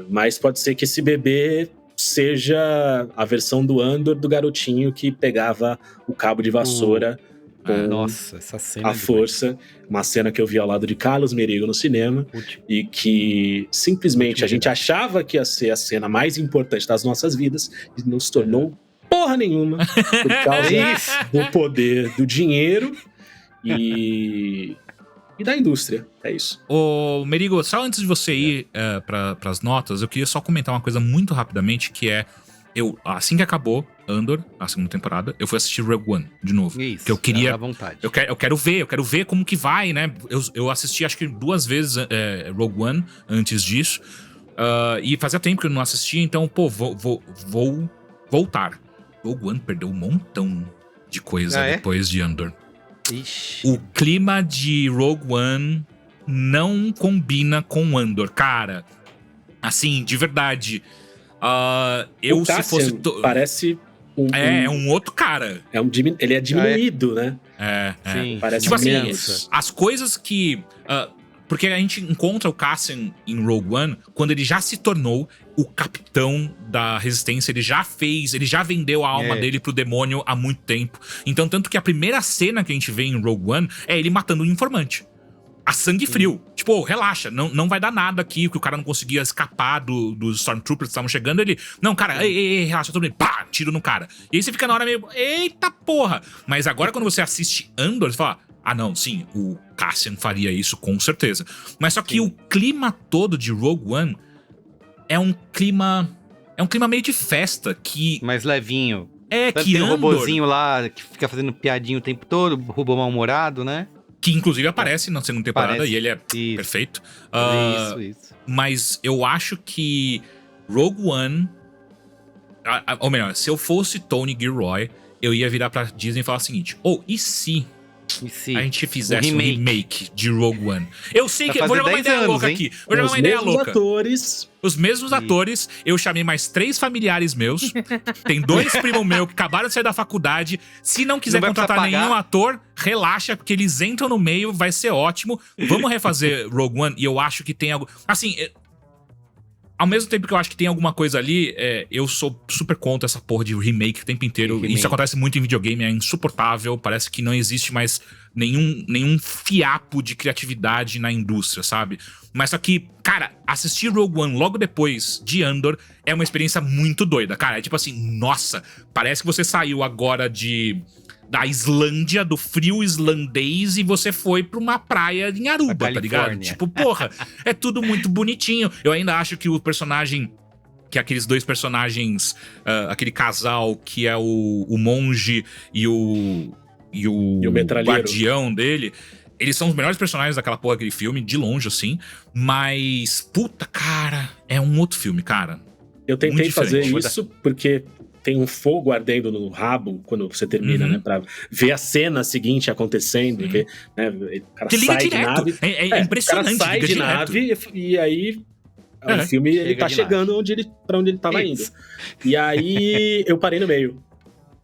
Mas pode ser que esse bebê seja a versão do Andor do garotinho que pegava o cabo de vassoura com nossa, essa cena a força. Uma cena que eu vi ao lado de Carlos Merigo no cinema. E que simplesmente a gente achava que ia ser a cena mais importante das nossas vidas e não se tornou porra nenhuma por causa do poder do dinheiro e da indústria. É isso. Ô, Merigo, só antes de você ir pras notas, eu queria só comentar uma coisa muito rapidamente, que assim que acabou Andor, a segunda temporada, eu fui assistir Rogue One de novo. Isso, que eu queria... à vontade. Eu quero ver como que vai, né? Eu assisti acho que 2 vezes Rogue One antes disso. E fazia tempo que eu não assistia, então, vou voltar. Rogue One perdeu um montão de coisa depois de Andor. Ixi. O clima de Rogue One não combina com Andor, cara. Assim, de verdade. O Cassian, se fosse... parece um outro cara. Ele é diminuído, né? Sim. Parece tipo assim, criança. as coisas que... porque a gente encontra o Cassian em Rogue One quando ele já se tornou o capitão da resistência. Ele já vendeu a alma dele pro demônio há muito tempo. Então, tanto que a primeira cena que a gente vê em Rogue One é ele matando um informante. A sangue frio. Tipo, relaxa, não vai dar nada aqui, que o cara não conseguia escapar dos Stormtroopers que estavam chegando. Ele, não, cara, ei, relaxa, todo mundo, pá, tiro no cara. E aí você fica na hora meio, eita porra. Mas agora quando você assiste Andor, você fala, não, sim, o Cassian faria isso com certeza. Mas só que o clima todo de Rogue One é um clima meio de festa que... mais levinho. Que tem um Andor... robozinho lá que fica fazendo piadinho o tempo todo, robô mal-humorado, né? Que inclusive aparece na segunda temporada e ele é perfeito. Isso. Mas eu acho que Rogue One... ou melhor, se eu fosse Tony Gilroy, eu ia virar pra Disney e falar o seguinte, e se a gente fizesse um remake de Rogue One? Eu sei que... Vou jogar uma ideia louca aqui. Vou jogar uma ideia louca. Os mesmos atores, eu chamei mais 3 familiares meus. Tem 2 primos meus que acabaram de sair da faculdade. Se não quiser contratar nenhum ator, relaxa, porque eles entram no meio, vai ser ótimo. Vamos refazer Rogue One, e eu acho que tem algo... Assim, ao mesmo tempo que eu acho que tem alguma coisa ali, eu sou super contra essa porra de remake o tempo inteiro. Isso acontece muito em videogame, é insuportável. Parece que não existe mais nenhum fiapo de criatividade na indústria, sabe? Mas só que, cara, assistir Rogue One logo depois de Andor é uma experiência muito doida, cara. É tipo assim, nossa, parece que você saiu agora da Islândia, do frio islandês, e você foi pra uma praia em Aruba, tá ligado? Tipo, porra, é tudo muito bonitinho. Eu ainda acho que o personagem... Que aqueles 2 personagens... aquele casal que é o monge e o guardião dele... Eles são os melhores personagens daquela porra, aquele filme, de longe, assim. Mas, puta, cara, é um outro filme, cara. Eu tentei fazer isso porque... tem um fogo ardendo no rabo quando você termina, né? Pra ver a cena seguinte acontecendo. Ver, né, o cara sai de nave. É impressionante. O cara sai de nave e aí o filme ele tá chegando pra onde ele tava indo. E aí eu parei no meio.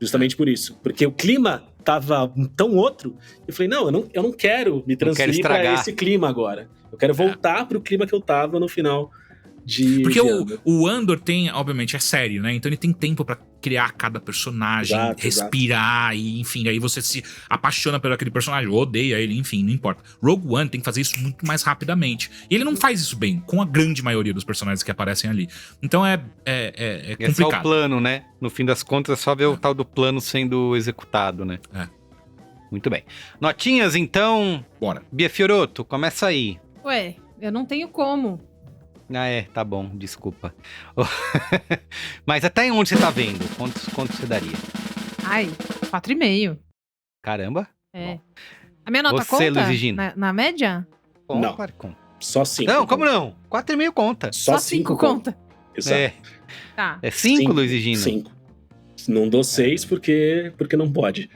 Justamente por isso. Porque o clima tava tão outro. Eu falei, não, eu não quero me transferir pra esse clima agora. Eu quero voltar pro clima que eu tava no final Porque o Andor tem, obviamente, é sério, né? Então ele tem tempo pra criar cada personagem, respirar e, enfim, aí você se apaixona por aquele personagem, odeia ele, enfim, não importa. Rogue One tem que fazer isso muito mais rapidamente. E ele não faz isso bem, com a grande maioria dos personagens que aparecem ali. Então é complicado. É só o plano, né? No fim das contas, é só ver o tal do plano sendo executado, né? Muito bem. Notinhas, então. Bora. Bia Fiorotto, começa aí. Ué, eu não tenho como. Tá bom, desculpa. Mas até onde você tá vendo? Quanto você daria? 4,5. Caramba. Bom. A minha nota você, conta? Luiz e Gino? Na média? Não. Claro que conta. Só 5. Não, como não? 4,5 conta. Só 5 conta. Exato. Tá. É 5, Luiz e Gino? 5. Não dou 6 porque não pode.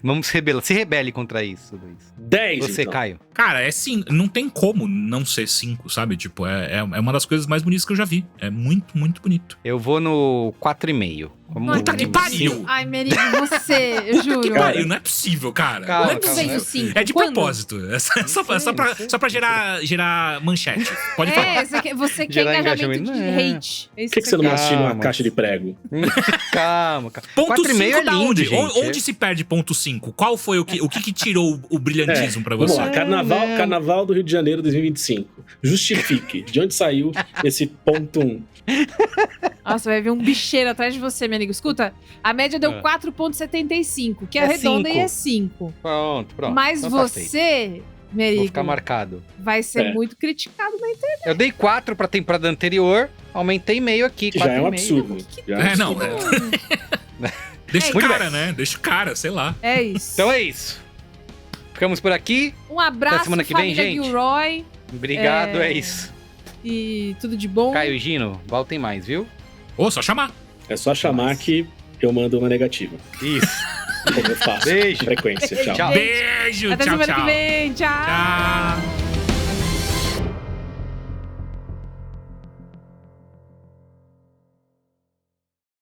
Vamos se rebele contra isso, Luiz. 10, Você, então. Caio. Cara, é sim, não tem como não ser 5, sabe? Tipo, é uma das coisas mais bonitas que eu já vi. É muito, muito bonito. Eu vou no 4,5. Puta que pariu! Ai, Merigo, você, eu juro. Puta que pariu, não é possível, cara. Calma, Não é Quando possível. veio o 5? É de propósito. É só pra gerar manchete. Pode falar. Você quer Gerar engajamento de engajamento, hate. Por que você não mastina uma caixa de prego? Calma. Ponto 4,5 5 é da lindo, onde? gente. Onde se perde ponto 5? Qual foi o que tirou o brilhantismo pra Vamos você? lá, Carnaval do Rio de Janeiro 2025. Justifique. De onde saiu esse ponto 1? Nossa, vai ver um bicheiro atrás de você, meu amigo. Escuta, a média deu 4,75, que é redonda 5. e é 5. Pronto. Mas Então tá feito. você, Merigo, Vou ficar marcado. vai ser muito criticado na internet. Eu dei 4 pra temporada anterior, aumentei meio aqui. Que já é um 4,5. absurdo. Não. Deixa o Muito cara, bem. né? Deixa o cara, sei lá. É isso. Então é isso. Ficamos por aqui. Um abraço, Até semana que vem, família gente. Gilroy. Obrigado, é isso. E tudo de bom. Caio e Gino, voltem mais, viu? Só chamar. É só chamar que eu mando uma negativa. Isso. Como eu faço. Beijo. Com frequência. Tchau. Tchau. Beijo, Até tchau, semana tchau. que vem. Tchau. Tchau.